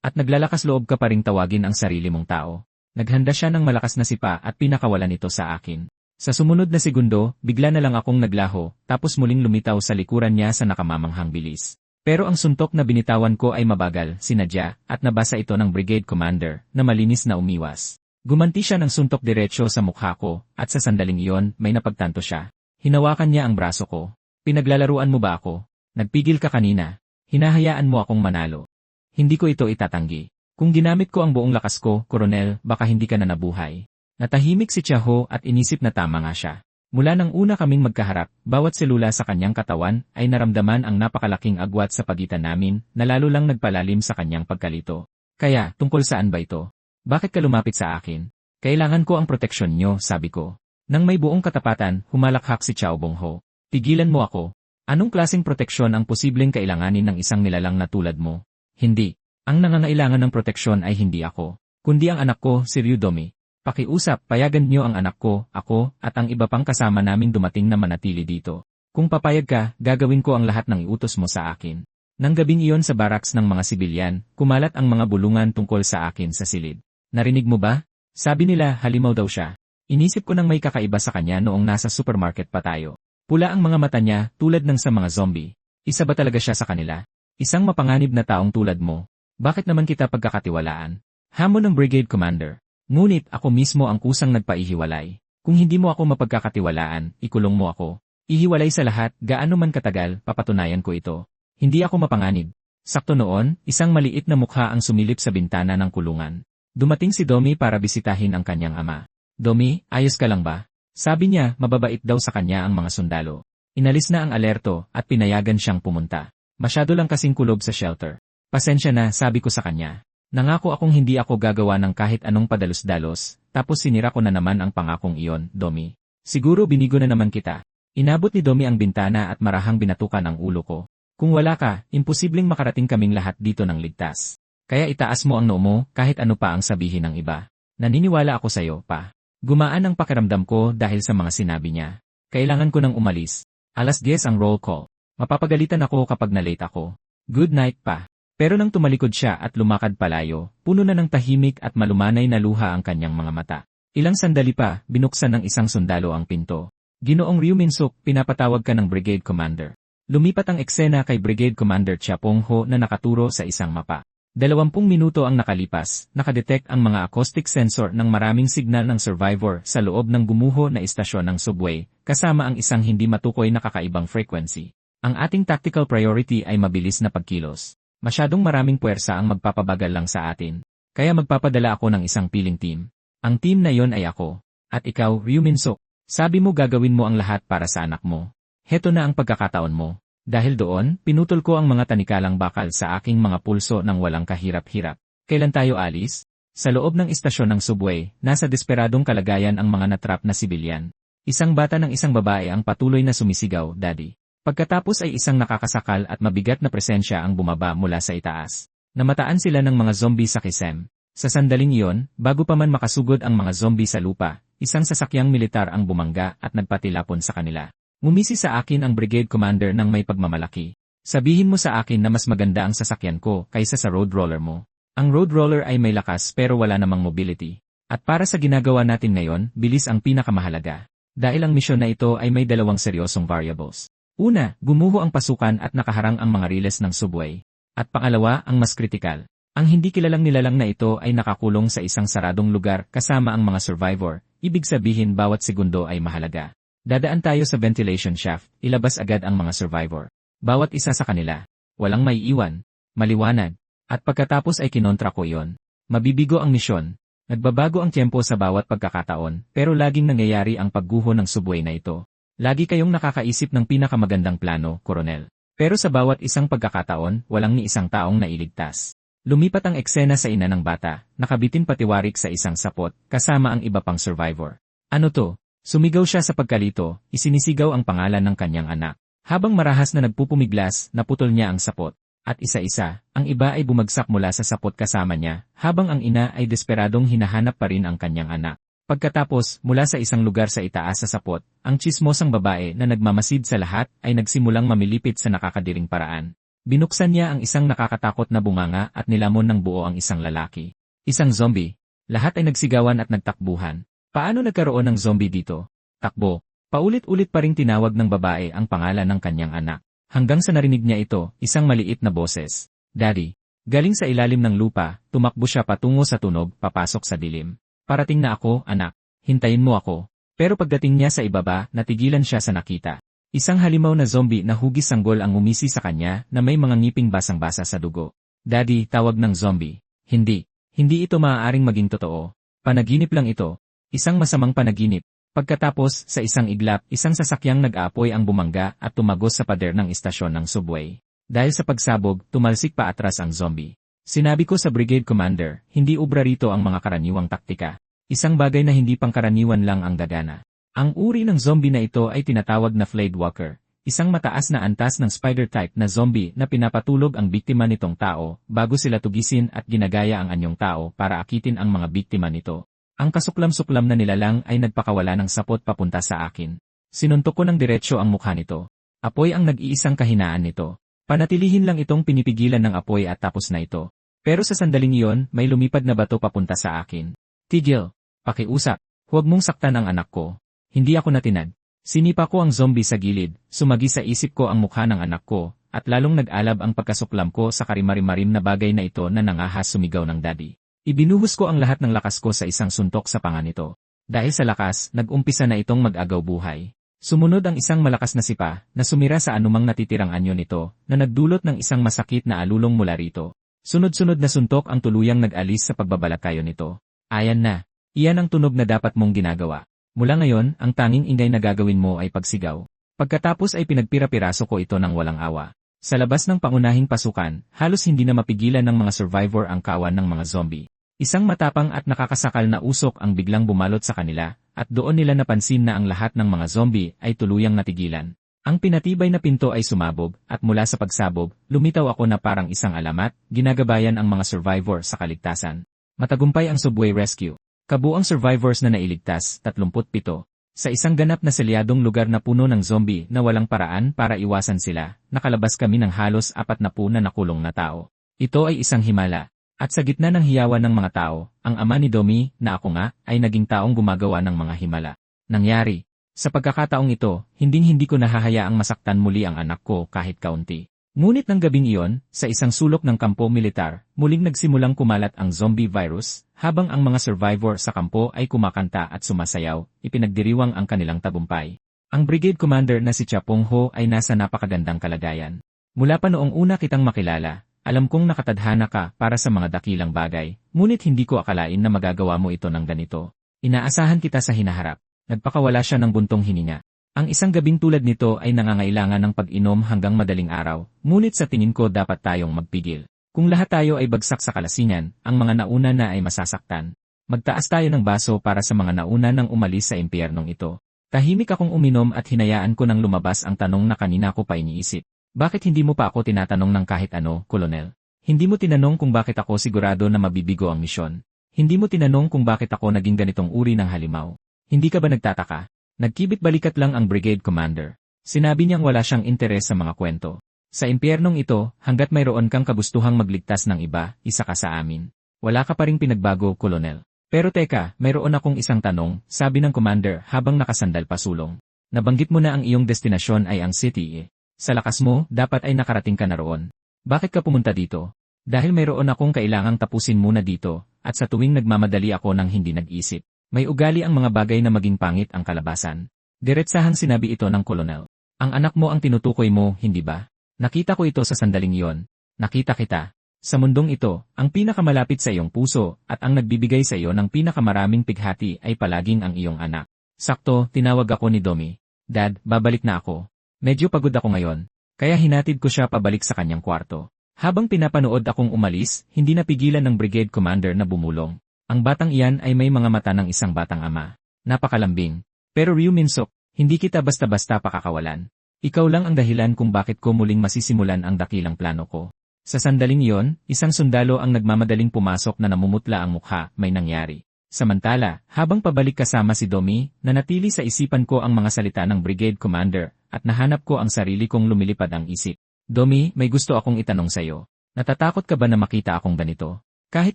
At naglalakas loob ka pa ring tawagin ang sarili mong tao. Naghanda siya ng malakas na sipa at pinakawalan ito sa akin. Sa sumunod na segundo, bigla na lang akong naglaho, tapos muling lumitaw sa likuran niya sa nakamamanghang bilis. Pero ang suntok na binitawan ko ay mabagal, sinadya, at nabasa ito ng brigade commander, na malinis na umiwas. Gumanti siya ng suntok diretsyo sa mukha ko, at sa sandaling iyon, may napagtanto siya. Hinawakan niya ang braso ko. Pinaglalaruan mo ba ako? Nagpigil ka kanina. Hinahayaan mo akong manalo. Hindi ko ito itatanggi. Kung ginamit ko ang buong lakas ko, Koronel, baka hindi ka na nabuhay. Natahimik si Chaho at inisip na tama nga siya. Mula nang una kaming magkaharap, bawat selula sa kanyang katawan ay naramdaman ang napakalaking agwat sa pagitan namin na lalo lang nagpalalim sa kanyang pagkalito. Kaya, tungkol saan ba ito? Bakit ka lumapit sa akin? Kailangan ko ang proteksyon nyo, sabi ko. Nang may buong katapatan, humalakhak si Chao Bongho. Tigilan mo ako. Anong klaseng proteksyon ang posibleng kailanganin ng isang nilalang na tulad mo? Hindi. Ang nangangailangan ng proteksyon ay hindi ako, kundi ang anak ko, si Ryudomi. Pakiusap, payagan niyo ang anak ko, ako, at ang iba pang kasama naming dumating na manatili dito. Kung papayag ka, gagawin ko ang lahat ng iutos mo sa akin. Nang gabing iyon sa barracks ng mga sibilyan, kumalat ang mga bulungan tungkol sa akin sa silid. Narinig mo ba? Sabi nila, halimaw daw siya. Inisip ko nang may kakaiba sa kanya noong nasa supermarket pa tayo. Pula ang mga mata niya, tulad ng sa mga zombie. Isa ba talaga siya sa kanila? Isang mapanganib na taong tulad mo. Bakit naman kita pagkakatiwalaan? Hamon ng brigade commander. Ngunit ako mismo ang kusang nagpaihiwalay. Kung hindi mo ako mapagkakatiwalaan, ikulong mo ako. Ihiwalay sa lahat, gaano man katagal, papatunayan ko ito. Hindi ako mapanganib. Sakto noon, isang maliit na mukha ang sumilip sa bintana ng kulungan. Dumating si Domi para bisitahin ang kanyang ama. Domi, ayos ka lang ba? Sabi niya, mababait daw sa kanya ang mga sundalo. Inalis na ang alerto at pinayagan siyang pumunta. Masyado lang kasing kulob sa shelter. Pasensya na, sabi ko sa kanya. Nangako akong hindi ako gagawa ng kahit anong padalos-dalos, tapos sinira ko na naman ang pangakong iyon, Domi. Siguro binigo na naman kita. Inabot ni Domi ang bintana at marahang binatukan ang ulo ko. Kung wala ka, imposibleng makarating kaming lahat dito ng ligtas. Kaya itaas mo ang noo mo kahit ano pa ang sabihin ng iba. Naniniwala ako sa iyo, pa. Gumaan ang pakiramdam ko dahil sa mga sinabi niya. Kailangan ko nang umalis. 10:00 ang roll call. Mapapagalitan ako kapag na-late ako. Good night, pa. Pero nang tumalikod siya at lumakad palayo, puno na ng tahimik at malumanay na luha ang kanyang mga mata. Ilang sandali pa, binuksan ng isang sundalo ang pinto. Ginoong Ryu Minsuk, pinapatawag ka ng brigade commander. Lumipat ang eksena kay Brigade Commander Chapong Ho na nakaturo sa isang mapa. 20 minuto ang nakalipas, nakadetect ang mga acoustic sensor ng maraming signal ng survivor sa loob ng gumuho na istasyon ng subway, kasama ang isang hindi matukoy na kakaibang frequency. Ang ating tactical priority ay mabilis na pagkilos. Masyadong maraming puwersa ang magpapabagal lang sa atin. Kaya magpapadala ako ng isang peeling team. Ang team na yon ay ako. At ikaw, Ryu Min-suk. Sabi mo gagawin mo ang lahat para sa anak mo. Heto na ang pagkakataon mo. Dahil doon, pinutol ko ang mga tanikalang bakal sa aking mga pulso ng walang kahirap-hirap. Kailan tayo alis? Sa loob ng istasyon ng subway, nasa desperadong kalagayan ang mga natrap na sibilyan. Isang bata ng isang babae ang patuloy na sumisigaw, Daddy. Pagkatapos ay isang nakakasakal at mabigat na presensya ang bumaba mula sa itaas. Namataan sila ng mga zombie sa kisem. Sa sandaling iyon, bago pa man makasugod ang mga zombie sa lupa, isang sasakyang militar ang bumangga at nagpatilapon sa kanila. Ngumisi sa akin ang brigade commander ng may pagmamalaki. Sabihin mo sa akin na mas maganda ang sasakyan ko kaysa sa road roller mo. Ang road roller ay may lakas pero wala namang mobility. At para sa ginagawa natin ngayon, bilis ang pinakamahalaga. Dahil ang misyon na ito ay may dalawang seryosong variables. Una, gumuho ang pasukan at nakaharang ang mga riles ng subway. At pangalawa, ang mas kritikal. Ang hindi kilalang nilalang na ito ay nakakulong sa isang saradong lugar kasama ang mga survivor, ibig sabihin bawat segundo ay mahalaga. Dadaan tayo sa ventilation shaft, ilabas agad ang mga survivor. Bawat isa sa kanila. Walang maiiwan. Maliwanag. At pagkatapos ay kinontra ko iyon. Mabibigo ang misyon. Nagbabago ang tiyempo sa bawat pagkakataon, pero laging nangyayari ang pagguho ng subway na ito. Lagi kayong nakakaisip ng pinakamagandang plano, Koronel. Pero sa bawat isang pagkakataon, walang ni isang taong nailigtas. Lumipat ang eksena sa ina ng bata, nakabitin patiwarik sa isang sapot, kasama ang iba pang survivor. Ano to? Sumigaw siya sa pagkalito, isinisigaw ang pangalan ng kanyang anak. Habang marahas na nagpupumiglas, naputol niya ang sapot. At isa-isa, ang iba ay bumagsak mula sa sapot kasama niya, habang ang ina ay desperadong hinahanap pa rin ang kanyang anak. Pagkatapos, mula sa isang lugar sa itaas sa sapot, ang tsismosang babae na nagmamasid sa lahat ay nagsimulang mamilipit sa nakakadiring paraan. Binuksan niya ang isang nakakatakot na bunganga at nilamon ng buo ang isang lalaki. Isang zombie. Lahat ay nagsigawan at nagtakbuhan. Paano nagkaroon ng zombie dito? Takbo. Paulit-ulit pa ring tinawag ng babae ang pangalan ng kanyang anak. Hanggang sa narinig niya ito, isang maliit na boses. Daddy. Galing sa ilalim ng lupa, tumakbo siya patungo sa tunog, papasok sa dilim. Parating na ako, anak. Hintayin mo ako. Pero pagdating niya sa ibaba, natigilan siya sa nakita. Isang halimaw na zombie na hugis sanggol ang umisi sa kanya na may mga ngiping basang-basa sa dugo. Daddy, tawag ng zombie. Hindi. Hindi ito maaaring maging totoo. Panaginip lang ito. Isang masamang panaginip. Pagkatapos, sa isang iglap, isang sasakyang nag-aapoy ang bumangga at tumagos sa pader ng istasyon ng subway. Dahil sa pagsabog, tumalsik pa atras ang zombie. Sinabi ko sa brigade commander, hindi ubra rito ang mga karaniwang taktika. Isang bagay na hindi pangkaraniwan lang ang gagana. Ang uri ng zombie na ito ay tinatawag na Flayed Walker, isang mataas na antas ng spider-type na zombie na pinapatulog ang biktima nitong tao bago sila tugisin at ginagaya ang anyong tao para akitin ang mga biktima nito. Ang kasuklam-suklam na nilalang ay nagpakawala ng sapot papunta sa akin. Sinuntok ko ng diretsyo ang mukha nito. Apoy ang nag-iisang kahinaan nito. Panatilihin lang itong pinipigilan ng apoy at tapos na ito. Pero sa sandaling iyon, may lumipad na bato papunta sa akin. Tigil. Pakiusap. Huwag mong saktan ang anak ko. Hindi ako natinag. Sinipa ko ang zombie sa gilid, sumagi sa isip ko ang mukha ng anak ko, at lalong nag-alab ang pagkasuklam ko sa karimarimarim na bagay na ito na nangahas sumigaw ng daddy. Ibinuhos ko ang lahat ng lakas ko sa isang suntok sa panga nito. Dahil sa lakas, nag-umpisa na itong mag-agaw buhay. Sumunod ang isang malakas na sipa, na sumira sa anumang natitirang anyo nito, na nagdulot ng isang masakit na alulong mula rito. Sunod-sunod na suntok ang tuluyang nag-alis sa pagbabalakayo nito. Ayan na. Iyan ang tunog na dapat mong ginagawa. Mula ngayon, ang tanging ingay na gagawin mo ay pagsigaw. Pagkatapos ay pinagpira-piraso ko ito ng walang awa. Sa labas ng pangunahing pasukan, halos hindi na mapigilan ng mga survivor ang kawan ng mga zombie. Isang matapang at nakakasakal na usok ang biglang bumalot sa kanila, at doon nila napansin na ang lahat ng mga zombie ay tuluyang natigilan. Ang pinatibay na pinto ay sumabog, at mula sa pagsabog, lumitaw ako na parang isang alamat, ginagabayan ang mga survivor sa kaligtasan. Matagumpay ang subway rescue. Kabuang survivors na nailigtas, 37. Sa isang ganap na selyadong lugar na puno ng zombie na walang paraan para iwasan sila, nakalabas kami ng halos 40 na nakulong na tao. Ito ay isang himala. At sa gitna ng hiyawan ng mga tao, ang ama ni Domi, na ako nga, ay naging taong gumagawa ng mga himala. Nangyari. Sa pagkakataong ito, hinding-hindi ko nahahayaang masaktan muli ang anak ko kahit kaunti. Ngunit ng gabing iyon, sa isang sulok ng kampo militar, muling nagsimulang kumalat ang zombie virus, habang ang mga survivor sa kampo ay kumakanta at sumasayaw, ipinagdiriwang ang kanilang tagumpay. Ang brigade commander na si Chapong Ho ay nasa napakagandang kalagayan. Mula pa noong una kitang makilala, Alam kong nakatadhana ka para sa mga dakilang bagay, ngunit hindi ko akalain na magagawa mo ito ng ganito. Inaasahan kita sa hinaharap. Nagpakawala siya ng buntong hininga. Ang isang gabing tulad nito ay nangangailangan ng pag-inom hanggang madaling araw, ngunit sa tingin ko dapat tayong magpigil. Kung lahat tayo ay bagsak sa kalasingan, ang mga nauna na ay masasaktan. Magtaas tayo ng baso para sa mga nauna nang umalis sa impyernong ito. Tahimik akong uminom at hinayaan ko nang lumabas ang tanong na kanina ko pa iniisip. Bakit hindi mo pa ako tinatanong ng kahit ano, Kolonel? Hindi mo tinanong kung bakit ako sigurado na mabibigo ang misyon. Hindi mo tinanong kung bakit ako naging ganitong uri ng halimaw. Hindi ka ba nagtataka? Nagkibit balikat lang ang brigade commander. Sinabi niyang wala siyang interes sa mga kwento. Sa impyernong ito, hanggat mayroon kang kagustuhang magligtas ng iba, isa ka sa amin. Wala ka pa ring pinagbago, Kolonel. Pero teka, mayroon akong isang tanong, sabi ng commander habang nakasandal pasulong. Nabanggit mo na ang iyong destinasyon ay ang city Sa lakas mo, dapat ay nakarating ka na roon. Bakit ka pumunta dito? Dahil mayroon akong kailangang tapusin muna dito, at sa tuwing nagmamadali ako nang hindi nag-isip. May ugali ang mga bagay na maging pangit ang kalabasan. Diretsahang sinabi ito ng kolonel. Ang anak mo ang tinutukoy mo, hindi ba? Nakita ko ito sa sandaling iyon. Nakita kita. Sa mundong ito, ang pinakamalapit sa iyong puso at ang nagbibigay sa iyo ng pinakamaraming pighati ay palaging ang iyong anak. Sakto, tinawag ako ni Domi. Dad, babalik na ako. Medyo pagod ako ngayon. Kaya hinatid ko siya pabalik sa kanyang kwarto. Habang pinapanood akong umalis, hindi napigilan ng brigade commander na bumulong. Ang batang iyan ay may mga mata ng isang batang ama. Napakalambing. Pero Ryu Minsuk, hindi kita basta-basta pakakawalan. Ikaw lang ang dahilan kung bakit ko muling masisimulan ang dakilang plano ko. Sa sandaling iyon, isang sundalo ang nagmamadaling pumasok na namumutla ang mukha, may nangyari. Samantala, habang pabalik kasama si Domi, nanatili sa isipan ko ang mga salita ng brigade commander, at nahanap ko ang sarili kong lumilipad ang isip. Domi, may gusto akong itanong sa'yo. Natatakot ka ba na makita akong ganito? Kahit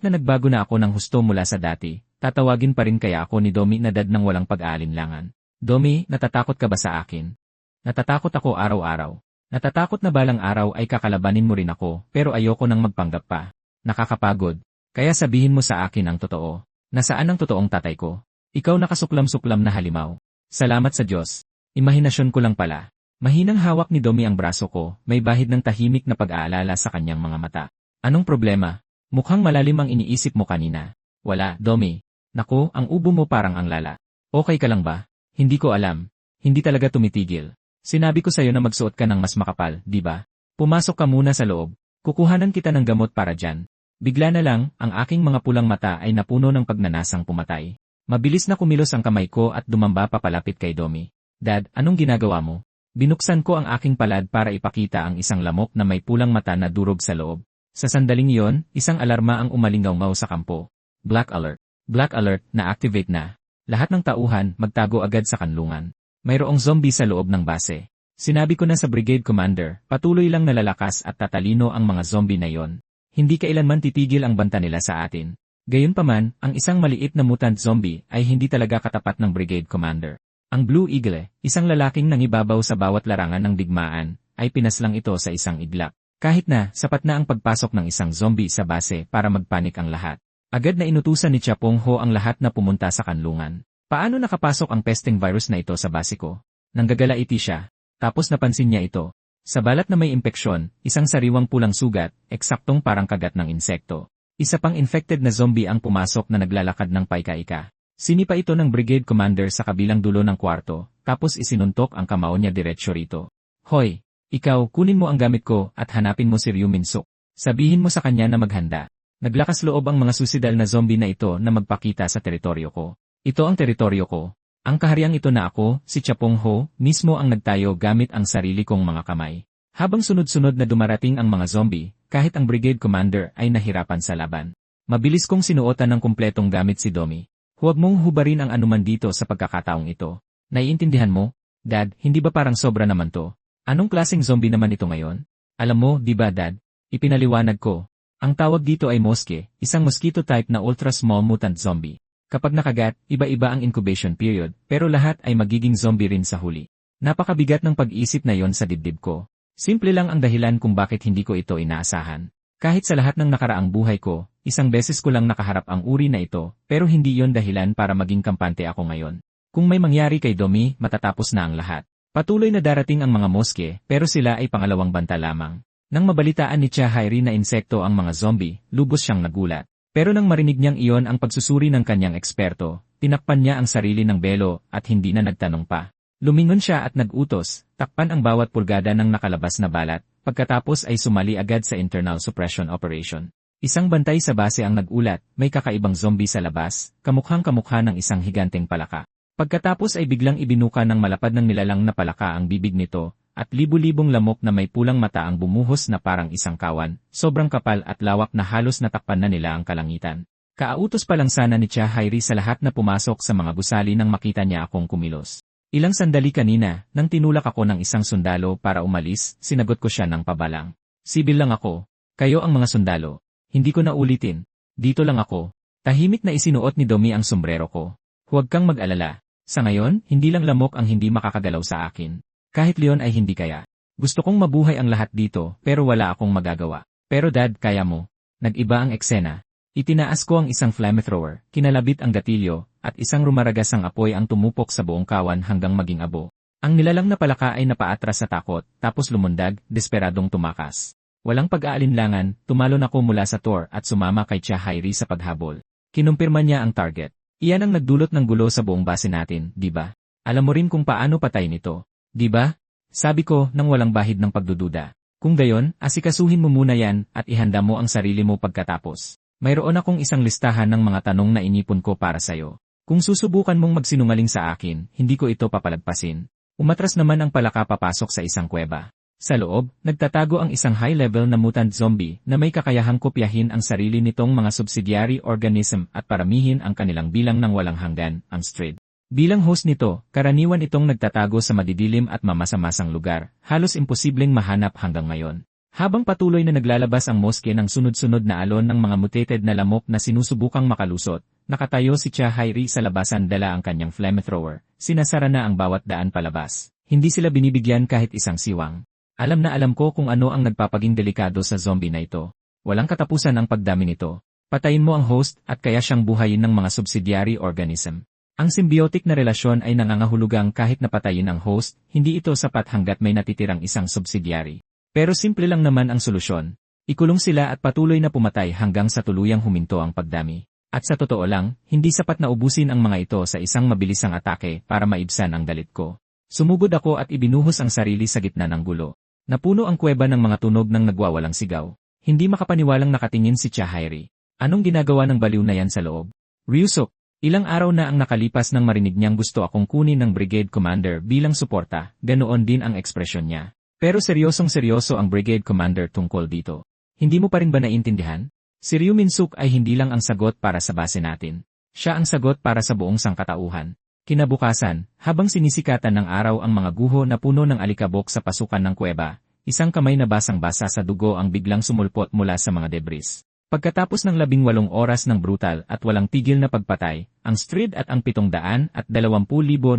na nagbago na ako ng husto mula sa dati, tatawagin pa rin kaya ako ni Domi na dad ng walang pag-aalinlangan. Domi, natatakot ka ba sa akin? Natatakot ako araw-araw. Natatakot na balang araw ay kakalabanin mo rin ako, pero ayoko nang magpanggap pa. Nakakapagod. Kaya sabihin mo sa akin ang totoo. Nasaan ang totoong tatay ko? Ikaw nakasuklam-suklam na halimaw. Salamat sa Diyos. Imahinasyon ko lang pala. Mahinang hawak ni Domi ang braso ko, may bahid ng tahimik na pag-aalala sa kanyang mga mata. Anong problema? Mukhang malalim ang iniisip mo kanina. Wala, Domi. Naku, ang ubo mo parang ang lala. Okay ka lang ba? Hindi ko alam. Hindi talaga tumitigil. Sinabi ko sa'yo na magsuot ka ng mas makapal, di ba? Pumasok ka muna sa loob. Kukuhanan kita ng gamot para dyan. Bigla na lang, ang aking mga pulang mata ay napuno ng pagnanasang pumatay. Mabilis na kumilos ang kamay ko at dumamba papalapit kay Domi. Dad, anong ginagawa mo? Binuksan ko ang aking palad para ipakita ang isang lamok na may pulang mata na durog sa loob. Sa sandaling iyon, isang alarma ang umalingaw-ngaw sa kampo. Black alert. Black alert, na-activate na. Lahat ng tauhan, magtago agad sa kanlungan. Mayroong zombie sa loob ng base. Sinabi ko na sa brigade commander, patuloy lang nalalakas at tatalino ang mga zombie na yon. Hindi kailanman titigil ang banta nila sa atin. Gayunpaman, ang isang maliit na mutant zombie ay hindi talaga katapat ng brigade commander. Ang Blue Eagle, isang lalaking nangibabaw sa bawat larangan ng digmaan, ay pinaslang ito sa isang iglap. Kahit na, sapat na ang pagpasok ng isang zombie sa base para magpanik ang lahat. Agad na inutusan ni Chapong Ho ang lahat na pumunta sa kanlungan. Paano nakapasok ang pesting virus na ito sa base ko? Nanggagalaiti siya. Tapos napansin niya ito. Sa balat na may impeksyon, isang sariwang pulang sugat, eksaktong parang kagat ng insekto. Isa pang infected na zombie ang pumasok na naglalakad ng paika-ika. Sinipa ito ng brigade commander sa kabilang dulo ng kwarto, tapos isinuntok ang kamao niya diretsyo rito. Hoy! Ikaw, kunin mo ang gamit ko at hanapin mo si Ryu Minsuk. Sabihin mo sa kanya na maghanda. Naglakas loob ang mga suicidal na zombie na ito na magpakita sa teritoryo ko. Ito ang teritoryo ko. Ang kahariang ito na ako, si Chapong Ho, mismo ang nagtayo gamit ang sarili kong mga kamay. Habang sunod-sunod na dumarating ang mga zombie, kahit ang brigade commander ay nahirapan sa laban. Mabilis kong sinuotan ng kumpletong gamit si Domi. Huwag mong hubarin ang anuman dito sa pagkakataong ito. Naiintindihan mo? Dad, hindi ba parang sobra naman to? Anong klaseng zombie naman ito ngayon? Alam mo, di ba Dad? Ipinaliwanag ko. Ang tawag dito ay moske, isang mosquito type na ultra small mutant zombie. Kapag nakagat, iba-iba ang incubation period, pero lahat ay magiging zombie rin sa huli. Napakabigat ng pag-isip na yon sa dibdib ko. Simple lang ang dahilan kung bakit hindi ko ito inaasahan. Kahit sa lahat ng nakaraang buhay ko, isang beses ko lang nakaharap ang uri na ito, pero hindi yon dahilan para maging kampante ako ngayon. Kung may mangyari kay Domi, matatapos na ang lahat. Patuloy na darating ang mga moske, pero sila ay pangalawang banta lamang. Nang mabalitaan ni Chahairi na insekto ang mga zombie, lubos siyang nagulat. Pero nang marinig niyang iyon ang pagsusuri ng kanyang eksperto, tinakpan niya ang sarili ng belo at hindi na nagtanong pa. Lumingon siya at nag-utos, takpan ang bawat pulgada ng nakalabas na balat, pagkatapos ay sumali agad sa internal suppression operation. Isang bantay sa base ang nagulat, may kakaibang zombie sa labas, kamukhang-kamukha ng isang higanteng palaka. Pagkatapos ay biglang ibinuka ng malapad ng nilalang na palaka ang bibig nito, at libu-libong lamok na may pulang mata ang bumuhos na parang isang kawan, sobrang kapal at lawak na halos natakpan na nila ang kalangitan. Kaautos pa lang sana ni Chahairi sa lahat na pumasok sa mga gusali nang makita niya akong kumilos. Ilang sandali kanina, nang tinulak ako ng isang sundalo para umalis, sinagot ko siya ng pabalang. Sibil lang ako. Kayo ang mga sundalo. Hindi ko na ulitin. Dito lang ako. Tahimik na isinuot ni Domi ang sombrero ko. Huwag kang mag-alala. Sa ngayon, hindi lang lamok ang hindi makakagalaw sa akin. Kahit leon ay hindi kaya. Gusto kong mabuhay ang lahat dito, pero wala akong magagawa. Pero dad, kaya mo. Nag-iba ang eksena. Itinaas ko ang isang flamethrower, kinalabit ang gatilyo, at isang rumaragasang apoy ang tumupok sa buong kawan hanggang maging abo. Ang nilalang na palaka ay napaatras sa takot, tapos lumundag, desperadong tumakas. Walang pag-aalinlangan, tumalon ako mula sa Thor at sumama kay Chahairi sa paghabol. Kinumpirma niya ang target. Iyan ang nagdulot ng gulo sa buong base natin, di ba? Alam mo rin kung paano patay nito. Di ba? Sabi ko nang walang bahid ng pagdududa. Kung gayon, asikasuhin mo muna yan at ihanda mo ang sarili mo pagkatapos. Mayroon akong isang listahan ng mga tanong na inipon ko para sa'yo. Kung susubukan mong magsinungaling sa akin, hindi ko ito papalagpasin. Umatras naman ang palaka papasok sa isang kuweba. Sa loob, nagtatago ang isang high-level na mutant zombie na may kakayahang kopyahin ang sarili nitong mga subsidiary organism at paramihin ang kanilang bilang ng walang hanggan, ang Stryd. Bilang host nito, karaniwan itong nagtatago sa madidilim at mamasa-masang lugar, halos imposibleng mahanap hanggang ngayon. Habang patuloy na naglalabas ang moske ng sunod-sunod na alon ng mga mutated na lamok na sinusubukang makalusot, nakatayo si Chahairi sa labasan dala ang kanyang flamethrower, sinasara na ang bawat daan palabas. Hindi sila binibigyan kahit isang siwang. Alam na alam ko kung ano ang nagpapaging delikado sa zombie na ito. Walang katapusan ang pagdami nito. Patayin mo ang host at kaya siyang buhayin ng mga subsidiary organism. Ang symbiotic na relasyon ay nangangahulugang kahit napatayin ang host, hindi ito sapat hanggat may natitirang isang subsidiary. Pero simple lang naman ang solusyon. Ikulong sila at patuloy na pumatay hanggang sa tuluyang huminto ang pagdami. At sa totoo lang, hindi sapat na ubusin ang mga ito sa isang mabilisang atake para maibsan ang dalit ko. Sumugod ako at ibinuhos ang sarili sa gitna ng gulo. Napuno ang kuweba ng mga tunog ng nagwawalang sigaw. Hindi makapaniwalang nakatingin si Chahairi. Anong ginagawa ng baliw na yan sa loob? Ryusuk, ilang araw na ang nakalipas nang marinig niyang gusto akong kunin ng brigade commander bilang suporta, ganoon din ang ekspresyon niya. Pero seryosong-seryoso ang brigade commander tungkol dito. Hindi mo pa rin ba naiintindihan? Si Ryu Min-suk ay hindi lang ang sagot para sa base natin. Siya ang sagot para sa buong sangkatauhan. Kinabukasan, habang sinisikatan ng araw ang mga guho na puno ng alikabok sa pasukan ng kuweba, isang kamay na basang-basa sa dugo ang biglang sumulpot mula sa mga debris. Pagkatapos ng 18 oras ng brutal at walang tigil na pagpatay, ang Stryd at ang 720,000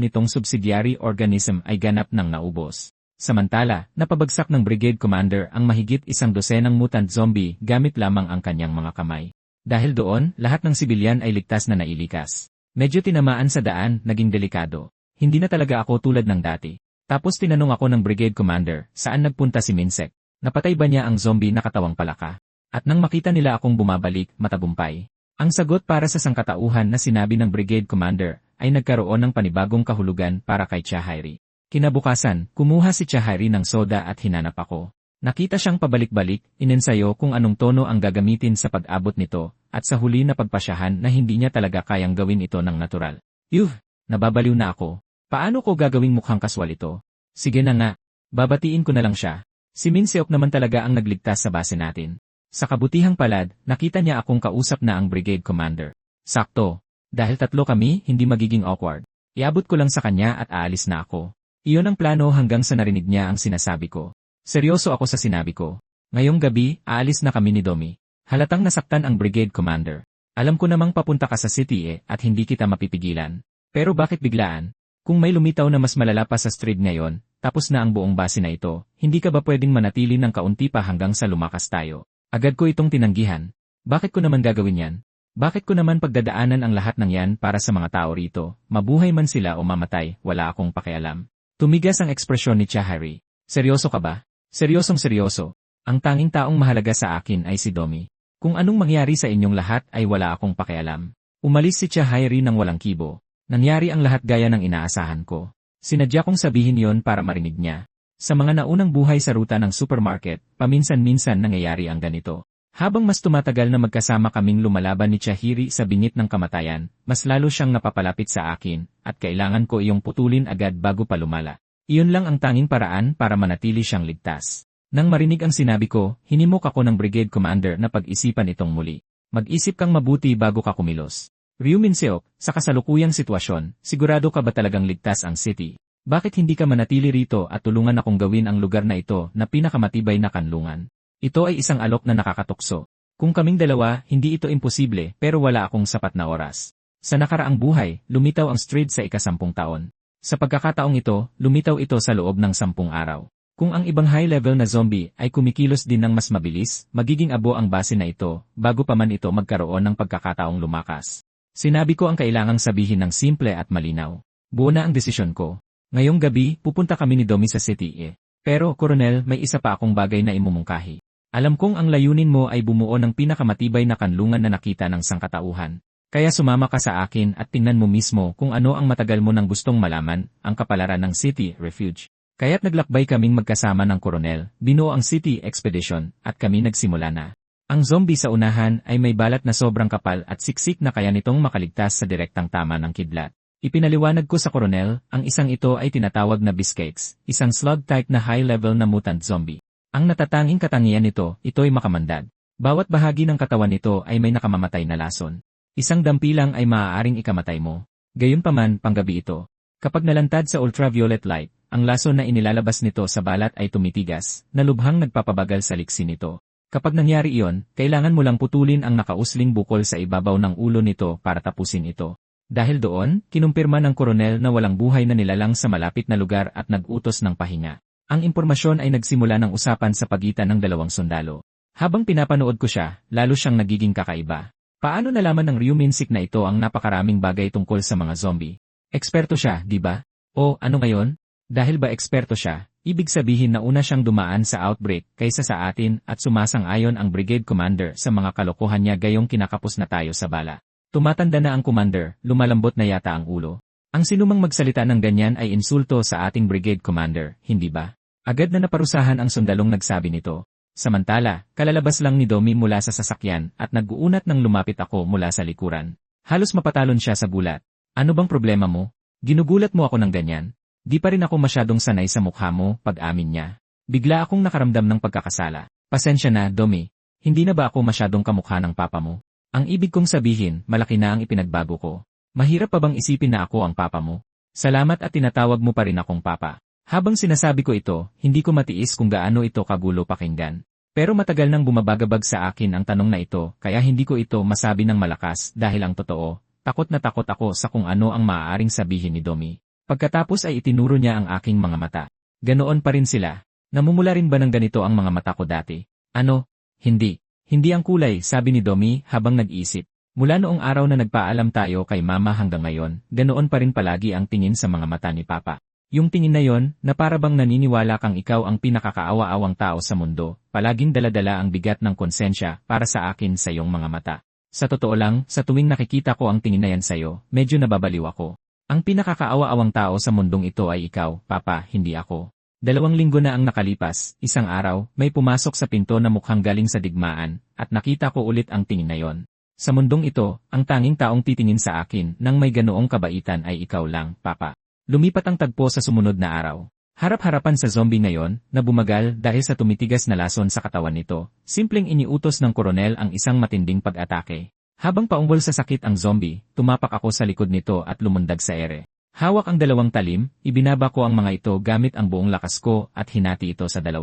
nitong subsidiary organism ay ganap ng naubos. Samantala, napabagsak ng brigade commander ang mahigit 100 mutant zombie gamit lamang ang kanyang mga kamay. Dahil doon, lahat ng sibilyan ay ligtas na nailikas. Medyo tinamaan sa daan, naging delikado. Hindi na talaga ako tulad ng dati. Tapos tinanong ako ng brigade commander, saan nagpunta si Minsek? Napatay ba niya ang zombie na katawang palaka? At nang makita nila akong bumabalik, matagumpay. Ang sagot para sa sangkatauhan na sinabi ng brigade commander ay nagkaroon ng panibagong kahulugan para kay Chahairi. Kinabukasan, kumuha si Chahairi ng soda at hinanap ako. Nakita siyang pabalik-balik, inensayo kung anong tono ang gagamitin sa pag-abot nito, at sa huli na pagpasyahan na hindi niya talaga kayang gawin ito ng natural. Yuh! Nababaliw na ako. Paano ko gagawing mukhang kaswal ito? Sige na nga. Babatiin ko na lang siya. Si Minseok naman talaga ang nagligtas sa base natin. Sa kabutihang palad, nakita niya akong kausap na ang brigade commander. Sakto. Dahil tatlo kami, hindi magiging awkward. Iabot ko lang sa kanya at aalis na ako. Iyon ang plano hanggang sa narinig niya ang sinasabi ko. Seryoso ako sa sinabi ko. Ngayong gabi, aalis na kami ni Domi. Halatang nasaktan ang brigade commander. Alam ko namang papunta ka sa city at hindi kita mapipigilan. Pero bakit biglaan? Kung may lumitaw na mas malala pa sa Stryd ngayon, tapos na ang buong base na ito, hindi ka ba pwedeng manatili ng kaunti pa hanggang sa lumakas tayo? Agad ko itong tinanggihan. Bakit ko naman gagawin yan? Bakit ko naman pagdadaanan ang lahat ng yan para sa mga tao rito? Mabuhay man sila o mamatay, wala akong pakialam. Tumigas ang ekspresyon ni Chahairi. Seryoso ka ba? Seryosong seryoso. Ang tanging taong mahalaga sa akin ay si Domi. Kung anong mangyari sa inyong lahat ay wala akong pakialam. Umalis si Chahairi nang walang kibo. Nangyari ang lahat gaya ng inaasahan ko. Sinadya kong sabihin yon para marinig niya. Sa mga naunang buhay sa ruta ng supermarket, paminsan-minsan nangyayari ang ganito. Habang mas tumatagal na magkasama kaming lumalaban ni Chihiro sa bingit ng kamatayan, mas lalo siyang napapalapit sa akin, at kailangan ko iyong putulin agad bago pa lumala. Iyon lang ang tanging paraan para manatili siyang ligtas. Nang marinig ang sinabi ko, hinimok ako ng Brigade Commander na pag-isipan itong muli. Mag-isip kang mabuti bago ka kumilos. Ryu Min-seok, sa kasalukuyang sitwasyon, sigurado ka ba talagang ligtas ang city? Bakit hindi ka manatili rito at tulungan akong gawin ang lugar na ito na pinakamatibay na kanlungan? Ito ay isang alok na nakakatukso. Kung kaming dalawa, hindi ito imposible pero wala akong sapat na oras. Sa nakaraang buhay, lumitaw ang Strayed sa ika-10 taon. Sa pagkakataong ito, lumitaw ito sa loob ng 10 araw. Kung ang ibang high-level na zombie ay kumikilos din ng mas mabilis, magiging abo ang base na ito, bago pa man ito magkaroon ng pagkakataong lumakas. Sinabi ko ang kailangang sabihin ng simple at malinaw. Buo na ang desisyon ko. Ngayong gabi, pupunta kami ni Domi sa city. Pero, Coronel, may isa pa akong bagay na imumungkahi. Alam kong ang layunin mo ay bumuo ng pinakamatibay na kanlungan na nakita ng sangkatauhan. Kaya sumama ka sa akin at tingnan mo mismo kung ano ang matagal mo nang gustong malaman, ang kapalaran ng City Refuge. Kaya't naglakbay kaming magkasama ng Coronel, binuo ang City Expedition, at kami nagsimula na. Ang zombie sa unahan ay may balat na sobrang kapal at siksik na kaya nitong makaligtas sa direktang tama ng kidlat. Ipinaliwanag ko sa Coronel, ang isang ito ay tinatawag na Biscaix, isang slug-type na high-level na mutant zombie. Ang natatanging katangian nito, ito'y makamandag. Bawat bahagi ng katawan nito ay may nakamamatay na lason. Isang dampi lang ay maaaring ikamatay mo. Gayunpaman, panggabi ito. Kapag nalantad sa ultraviolet light, ang lason na inilalabas nito sa balat ay tumitigas, na lubhang nagpapabagal sa liksi nito. Kapag nangyari iyon, kailangan mo lang putulin ang nakausling bukol sa ibabaw ng ulo nito para tapusin ito. Dahil doon, kinumpirma ng Coronel na walang buhay na nilalang sa malapit na lugar at nag-utos ng pahinga. Ang impormasyon ay nagsimula ng usapan sa pagitan ng dalawang sundalo. Habang pinapanood ko siya, lalo siyang nagiging kakaiba. Paano nalaman ng Ryu Min-seok na ito ang napakaraming bagay tungkol sa mga zombie? Eksperto siya, di ba? O, ano ngayon? Dahil ba eksperto siya, ibig sabihin na una siyang dumaan sa outbreak kaysa sa atin at sumasang-ayon ang Brigade Commander sa mga kalokohan niya gayong kinakapos na tayo sa bala. Tumatanda na ang Commander, lumalambot na yata ang ulo. Ang sinumang magsalita ng ganyan ay insulto sa ating Brigade Commander, hindi ba? Agad na naparusahan ang sundalong nagsabi nito. Samantala, kalalabas lang ni Domi mula sa sasakyan at nag-uunat nang lumapit ako mula sa likuran. Halos mapatalon siya sa gulat. Ano bang problema mo? Ginugulat mo ako ng ganyan? Di pa rin ako masyadong sanay sa mukha mo, pag-amin niya. Bigla akong nakaramdam ng pagkakasala. Pasensya na, Domi. Hindi na ba ako masyadong kamukha ng papa mo? Ang ibig kong sabihin, malaki na ang ipinagbago ko. Mahirap pa bang isipin na ako ang papa mo? Salamat at tinatawag mo pa rin akong papa. Habang sinasabi ko ito, hindi ko matiis kung gaano ito kagulo pakinggan. Pero matagal nang bumabagabag sa akin ang tanong na ito, kaya hindi ko ito masabi ng malakas dahil ang totoo, takot na takot ako sa kung ano ang maaaring sabihin ni Domi. Pagkatapos ay itinuro niya ang aking mga mata. Ganoon pa rin sila. Namumula rin ba ng ganito ang mga mata ko dati? Ano? Hindi. Hindi ang kulay, sabi ni Domi habang nag-iisip. Mula noong araw na nagpaalam tayo kay Mama hanggang ngayon, ganoon pa rin palagi ang tingin sa mga mata ni Papa. Yung tingin na yon, na para bang naniniwala kang ikaw ang pinakakaawa-awang tao sa mundo, palaging daladala ang bigat ng konsensya para sa akin sa iyong mga mata. Sa totoo lang, sa tuwing nakikita ko ang tingin na yan sa'yo, medyo nababaliw ako. Ang pinakakaawa-awang tao sa mundong ito ay ikaw, Papa, hindi ako. 2 linggo na ang nakalipas, isang araw, may pumasok sa pinto na mukhang galing sa digmaan, at nakita ko ulit ang tingin na yon. Sa mundong ito, ang tanging taong titingin sa akin nang may ganoong kabaitan ay ikaw lang, Papa. Lumipat ang tagpo sa sumunod na araw. Harap-harapan sa zombie ngayon, na bumagal dahil sa tumitigas na lason sa katawan nito, simpleng iniutos ng Coronel ang isang matinding pag-atake. Habang paumbol sa sakit ang zombie, tumapak ako sa likod nito at lumundag sa ere. Hawak ang 2 talim, ibinaba ko ang mga ito gamit ang buong lakas ko at hinati ito sa 2.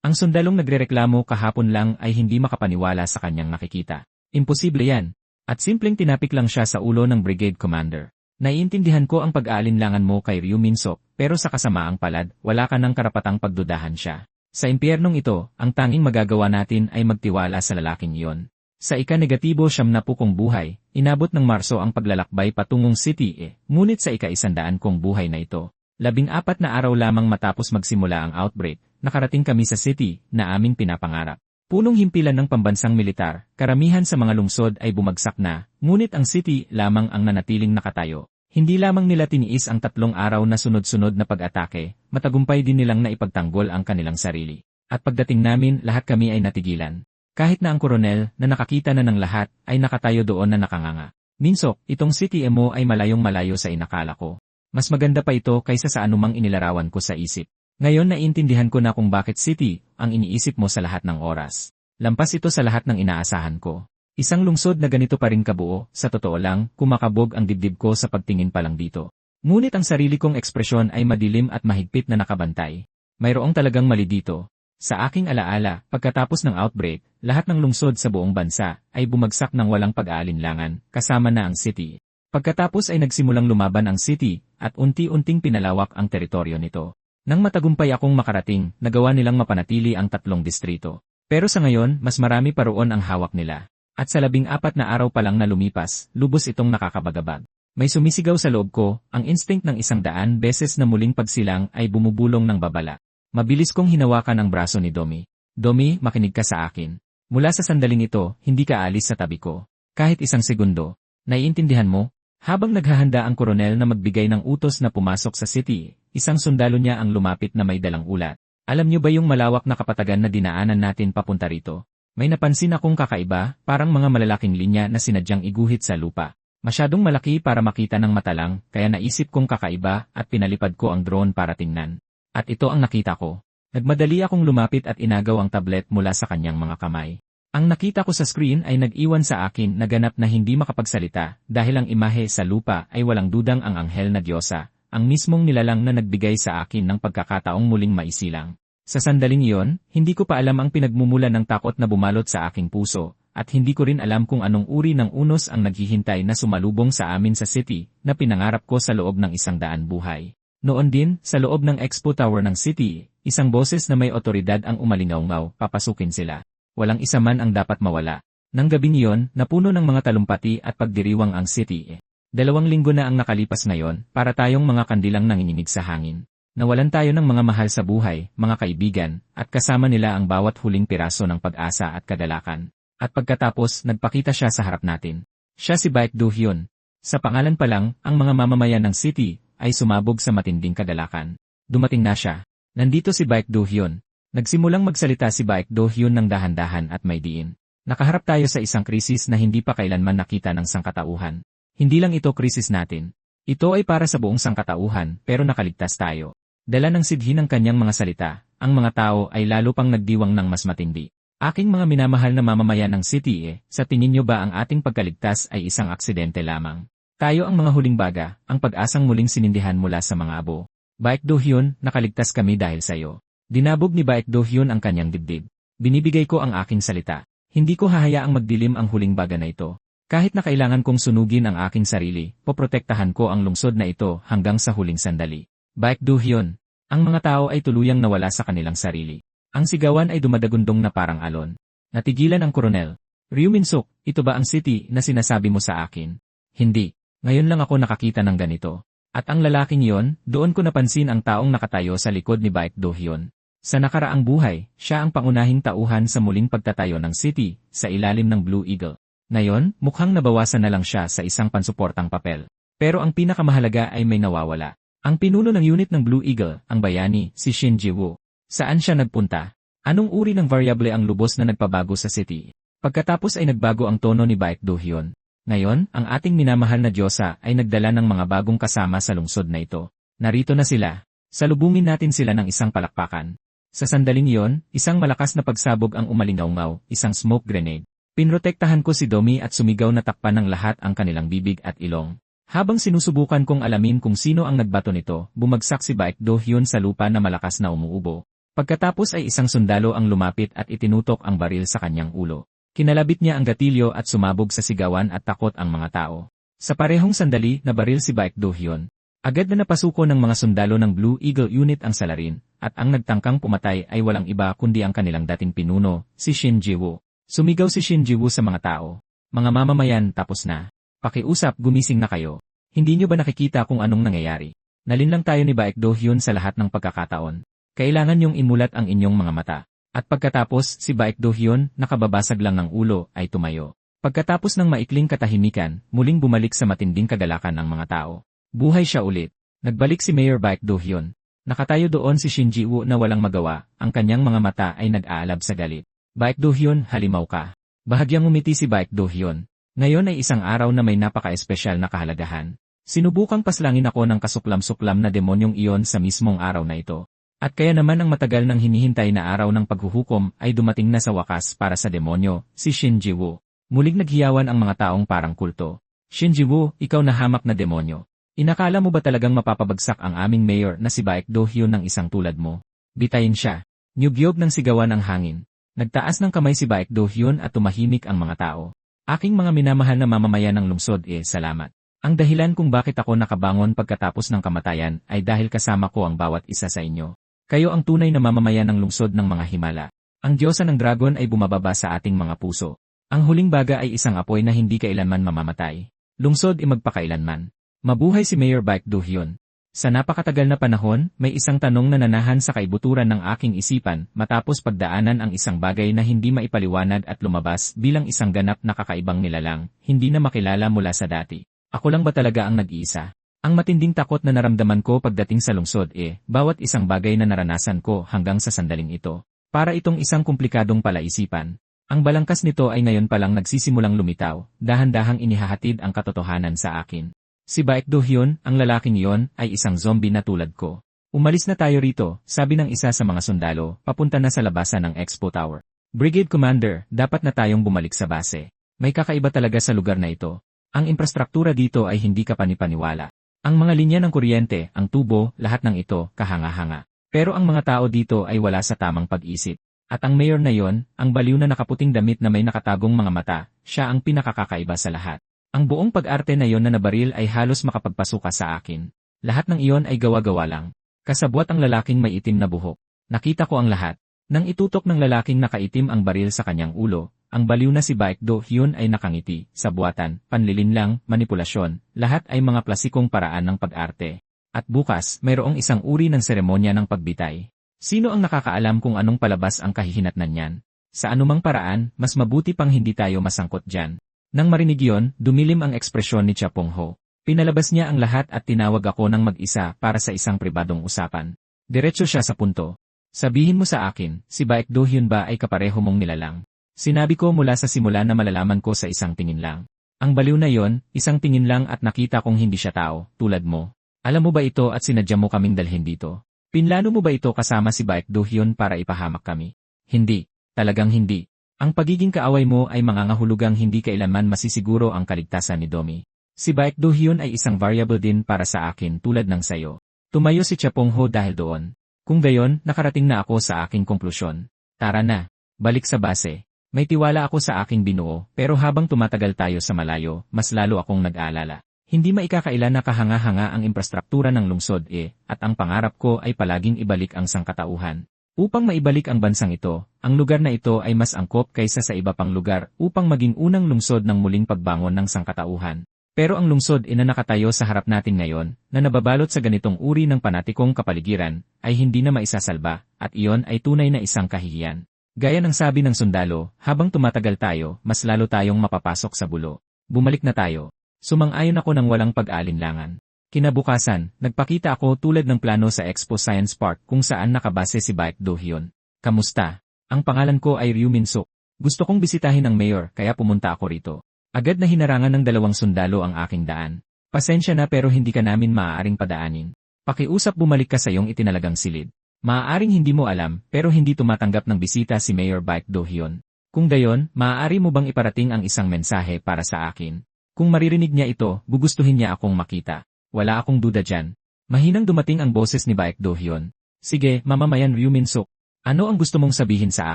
Ang sundalong nagrereklamo kahapon lang ay hindi makapaniwala sa kanyang nakikita. Imposible yan. At simpleng tinapik lang siya sa ulo ng Brigade Commander. Naiintindihan ko ang pag-aalinlangan mo kay Ryu Min-seok, pero sa kasamaang palad, wala ka ng karapatang pagdudahan siya. Sa impyernong ito, ang tanging magagawa natin ay magtiwala sa lalaking iyon. Sa ika-negatibo 70 kong buhay, inabot ng Marso ang paglalakbay patungong City ngunit sa ika-100 kong buhay na ito. 14 na araw lamang matapos magsimula ang outbreak, nakarating kami sa city na aming pinapangarap. Punong himpilan ng pambansang militar, karamihan sa mga lungsod ay bumagsak na, ngunit ang city lamang ang nanatiling nakatayo. Hindi lamang nila tiniis ang 3 araw na sunod-sunod na pag-atake, matagumpay din nilang naipagtanggol ang kanilang sarili. At pagdating namin, lahat kami ay natigilan. Kahit na ang koronel, na nakakita na ng lahat, ay nakatayo doon na nakanganga. Minsok, itong city mo ay malayong-malayo sa inakala ko. Mas maganda pa ito kaysa sa anumang inilarawan ko sa isip. Ngayon naiintindihan ko na kung bakit city ang iniisip mo sa lahat ng oras. Lampas ito sa lahat ng inaasahan ko. Isang lungsod na ganito pa rin kabuo, sa totoo lang, kumakabog ang dibdib ko sa pagtingin pa lang dito. Ngunit ang sarili kong ekspresyon ay madilim at mahigpit na nakabantay. Mayroong talagang mali dito. Sa aking alaala, pagkatapos ng outbreak, lahat ng lungsod sa buong bansa ay bumagsak ng walang pag-aalinlangan, kasama na ang city. Pagkatapos ay nagsimulang lumaban ang city, at unti-unting pinalawak ang teritoryo nito. Nang matagumpay akong makarating, nagawa nilang mapanatili ang 3 distrito. Pero sa ngayon, mas marami pa roon ang hawak nila. At sa 14 na araw pa lang na lumipas, lubos itong nakakabagabag. May sumisigaw sa loob ko, ang instinct ng 100 beses na muling pagsilang ay bumubulong ng babala. Mabilis kong hinawakan ang braso ni Domi. Domi, makinig ka sa akin. Mula sa sandaling ito, hindi ka alis sa tabi ko. Kahit isang segundo. Naiintindihan mo? Habang naghahanda ang koronel na magbigay ng utos na pumasok sa city, isang sundalo niya ang lumapit na may dalang ulat. Alam niyo ba yung malawak na kapatagan na dinaanan natin papunta rito? May napansin akong kakaiba, parang mga malalaking linya na sinadyang iguhit sa lupa. Masyadong malaki para makita ng mata lang, kaya naisip kong kakaiba at pinalipad ko ang drone para tingnan. At ito ang nakita ko. Nagmadali akong lumapit at inagaw ang tablet mula sa kanyang mga kamay. Ang nakita ko sa screen ay nag-iwan sa akin na ganap na hindi makapagsalita dahil ang imahe sa lupa ay walang dudang ang anghel na Diyosa, ang mismong nilalang na nagbigay sa akin ng pagkakataong muling maisilang. Sa sandaling iyon, hindi ko pa alam ang pinagmumulan ng takot na bumalot sa aking puso, at hindi ko rin alam kung anong uri ng unos ang naghihintay na sumalubong sa amin sa city na pinangarap ko sa loob ng 100 buhay. Noon din, sa loob ng Expo Tower ng city, isang boses na may otoridad ang umalingaw-ngaw, papasukin sila. Walang isa man ang dapat mawala. Nang gabing iyon, napuno ng mga talumpati at pagdiriwang ang city. 2 linggo na ang nakalipas ngayon, para tayong mga kandilang nanginginig sa hangin. Nawalan tayo ng mga mahal sa buhay, mga kaibigan, at kasama nila ang bawat huling piraso ng pag-asa at kagalakan. At pagkatapos, nagpakita siya sa harap natin. Siya si Baek Do-hyun. Sa pangalan pa lang, ang mga mamamayan ng city ay sumabog sa matinding kagalakan. Dumating na siya. Nandito si Baek Do-hyun. Nagsimulang magsalita si Baek Do-hyun ng dahan-dahan at may diin. Nakaharap tayo sa isang krisis na hindi pa kailanman nakita ng sangkatauhan. Hindi lang ito krisis natin. Ito ay para sa buong sangkatauhan, pero nakaligtas tayo. Dala ng sidhi ng kanyang mga salita, ang mga tao ay lalo pang nagdiwang ng mas matindi. Aking mga minamahal na mamamayan ng city sa tingin nyo ba ang ating pagkaligtas ay isang aksidente lamang? Tayo ang mga huling baga, ang pag-asang muling sinindihan mula sa mga abo. Baek Do-hyun, nakaligtas kami dahil sa'yo. Dinabog ni Baek Do-hyun ang kanyang dibdib. Binibigay ko ang aking salita. Hindi ko hahayaang magdilim ang huling baga na ito. Kahit na kailangan kong sunugin ang aking sarili, poprotektahan ko ang lungsod na ito hanggang sa huling sandali. Baek Do-hyun, ang mga tao ay tuluyang nawala sa kanilang sarili. Ang sigawan ay dumadagundong na parang alon. Natigilan ang koronel. Ryu Min-suk, ito ba ang city na sinasabi mo sa akin? Hindi. Ngayon lang ako nakakita ng ganito. At ang lalaking yon, doon ko napansin ang taong nakatayo sa likod ni Baek Do-hyun. Sa nakaraang buhay, siya ang pangunahing tauhan sa muling pagtatayo ng city, sa ilalim ng Blue Eagle. Ngayon, mukhang nabawasan na lang siya sa isang pansuportang papel. Pero ang pinakamahalaga ay may nawawala. Ang pinuno ng unit ng Blue Eagle, ang bayani, si Shin Ji-woo. Saan siya nagpunta? Anong uri ng variable ang lubos na nagpabago sa city? Pagkatapos ay nagbago ang tono ni Baek Do-hyun. Ngayon, ang ating minamahal na Diyosa ay nagdala ng mga bagong kasama sa lungsod na ito. Narito na sila. Salubungin natin sila ng isang palakpakan. Sa sandaling iyon, isang malakas na pagsabog ang umalingaw-ngaw, isang smoke grenade. Pinrotektahan ko si Domi at sumigaw na takpan ng lahat ang kanilang bibig at ilong. Habang sinusubukan kong alamin kung sino ang nagbato nito, bumagsak si Baek Do-hyun sa lupa na malakas na umuubo. Pagkatapos ay isang sundalo ang lumapit at itinutok ang baril sa kanyang ulo. Kinalabit niya ang gatilyo at sumabog sa sigawan at takot ang mga tao. Sa parehong sandali, nabaril si Baek Do-hyun. Agad na napasuko ng mga sundalo ng Blue Eagle Unit ang salarin, at ang nagtangkang pumatay ay walang iba kundi ang kanilang dating pinuno, si Shin Ji-woo. Sumigaw si Shin Ji-woo sa mga tao. Mga mamamayan, tapos na. Pakiusap, gumising na kayo. Hindi nyo ba nakikita kung anong nangyayari? Nalinlang tayo ni Baek Do-hyun sa lahat ng pagkakataon. Kailangan niyong imulat ang inyong mga mata. At pagkatapos, si Baek Do-hyun, nakababasag lang ng ulo, ay tumayo. Pagkatapos ng maikling katahimikan, muling bumalik sa matinding kagalakan ng mga tao. Buhay siya ulit. Nagbalik si Mayor Baek Do-hyun. Nakatayo doon si Shin Ji-woo na walang magawa, ang kanyang mga mata ay nag-aalab sa galit. Baek Do-hyun, halimaw ka. Bahagyang umiti si Baek Do-hyun. Ngayon ay isang araw na may napaka-espesyal na kahalagahan. Sinubukang paslangin ako ng kasuklam-suklam na demonyong iyon sa mismong araw na ito. At kaya naman ang matagal nang hinihintay na araw ng paghuhukom ay dumating na sa wakas para sa demonyo, si Shin Ji-woo. Muling naghiyawan ang mga taong parang kulto. Shin Ji-woo, ikaw na hamak na demonyo. Inakala mo ba talagang mapapabagsak ang aming mayor na si Baek Do-hyun ng isang tulad mo? Bitayin siya. Nyugyog ng sigawan ang hangin. Nagtaas ng kamay si Baek Do-hyun at tumahimik ang mga tao. Aking mga minamahal na mamamayan ng lungsod salamat. Ang dahilan kung bakit ako nakabangon pagkatapos ng kamatayan ay dahil kasama ko ang bawat isa sa inyo. Kayo ang tunay na mamamayan ng lungsod ng mga himala. Ang diyosa ng dragon ay bumababa sa ating mga puso. Ang huling baga ay isang apoy na hindi kailanman mamamatay. Lungsod magpakailanman. Mabuhay si Mayor Baek Do-hyun. Sa napakatagal na panahon, may isang tanong na nanahan sa kaibuturan ng aking isipan matapos pagdaanan ang isang bagay na hindi maipaliwanag at lumabas bilang isang ganap na kakaibang nilalang, hindi na makilala mula sa dati. Ako lang ba talaga ang nag-iisa? Ang matinding takot na naramdaman ko pagdating sa lungsod bawat isang bagay na naranasan ko hanggang sa sandaling ito. Para itong isang komplikadong palaisipan. Ang balangkas nito ay ngayon palang nagsisimulang lumitaw, dahan-dahang inihahatid ang katotohanan sa akin. Si Baek Do-hyun, ang lalaking iyon, ay isang zombie na tulad ko. Umalis na tayo rito, sabi ng isa sa mga sundalo, papunta na sa labasan ng Expo Tower. Brigade Commander, dapat na tayong bumalik sa base. May kakaiba talaga sa lugar na ito. Ang infrastruktura dito ay hindi kapanipaniwala. Ang mga linya ng kuryente, ang tubo, lahat ng ito, kahanga-hanga. Pero ang mga tao dito ay wala sa tamang pag-isip. At ang mayor na yon, ang baliw na nakaputing damit na may nakatagong mga mata, siya ang pinakakakaiba sa lahat. Ang buong pag-arte na yon na nabaril ay halos makapagpasuka sa akin. Lahat ng iyon ay gawa-gawa lang. Kasabwat ang lalaking may itim na buhok. Nakita ko ang lahat. Nang itutok ng lalaking nakaitim ang baril sa kanyang ulo, ang baliw na si Baek Do-hyun ay nakangiti, sabuatan, panlilinlang, manipulasyon, lahat ay mga klasikong paraan ng pag-arte. At bukas, mayroong isang uri ng seremonya ng pagbitay. Sino ang nakakaalam kung anong palabas ang kahihinatnan niyan? Sa anumang paraan, mas mabuti pang hindi tayo masangkot dyan. Nang marinig yon, dumilim ang ekspresyon ni Cha Pong-ho. Pinalabas niya ang lahat at tinawag ako ng mag-isa para sa isang pribadong usapan. Diretso siya sa punto. Sabihin mo sa akin, si Baek Do-hyun ba ay kapareho mong nilalang? Sinabi ko mula sa simula na malalaman ko sa isang tingin lang. Ang baliw na yon, isang tingin lang at nakita kong hindi siya tao, tulad mo. Alam mo ba ito at sinadya mo kaming dalhin dito? Pinlano mo ba ito kasama si Baek Do-hyun para ipahamak kami? Hindi. Talagang hindi. Ang pagiging kaaway mo ay mangangahulugang hindi kailanman masisiguro ang kaligtasan ni Domi. Si Baek Do-hyun ay isang variable din para sa akin tulad ng sayo. Tumayo si Cha Pong-ho dahil doon. Kung gayon, nakarating na ako sa aking konklusyon. Tara na. Balik sa base. May tiwala ako sa aking binuo, pero habang tumatagal tayo sa malayo, mas lalo akong nag-aalala. Hindi maikakaila na kahanga-hanga ang infrastruktura ng lungsod at ang pangarap ko ay palaging ibalik ang sangkatauhan. Upang maibalik ang bansang ito, ang lugar na ito ay mas angkop kaysa sa iba pang lugar upang maging unang lungsod ng muling pagbangon ng sangkatauhan. Pero ang lungsod na nakatayo sa harap natin ngayon, na nababalot sa ganitong uri ng panatikong kapaligiran, ay hindi na maisasalba, at iyon ay tunay na isang kahihiyan. Gaya ng sabi ng sundalo, habang tumatagal tayo, mas lalo tayong mapapasok sa bulo. Bumalik na tayo. Sumang-ayon ako ng walang pag-aalinlangan. Kinabukasan, nagpakita ako tulad ng plano sa Expo Science Park kung saan nakabase si Baek Do-hyun. Kamusta? Ang pangalan ko ay Ryu Min-suk. Gusto kong bisitahin ang mayor kaya pumunta ako rito. Agad na hinarangan ng dalawang sundalo ang aking daan. Pasensya na pero hindi ka namin maaaring padaanin. Pakiusap bumalik ka sa iyong itinalagang silid. Maaaring hindi mo alam pero hindi tumatanggap ng bisita si Mayor Baek Do-hyun. Kung gayon, maaari mo bang iparating ang isang mensahe para sa akin? Kung maririnig niya ito, gugustuhin niya akong makita. Wala akong duda dyan. Mahinang dumating ang boses ni Baek Do-hyun. Sige, mamamayan Ryu Min-suk. Ano ang gusto mong sabihin sa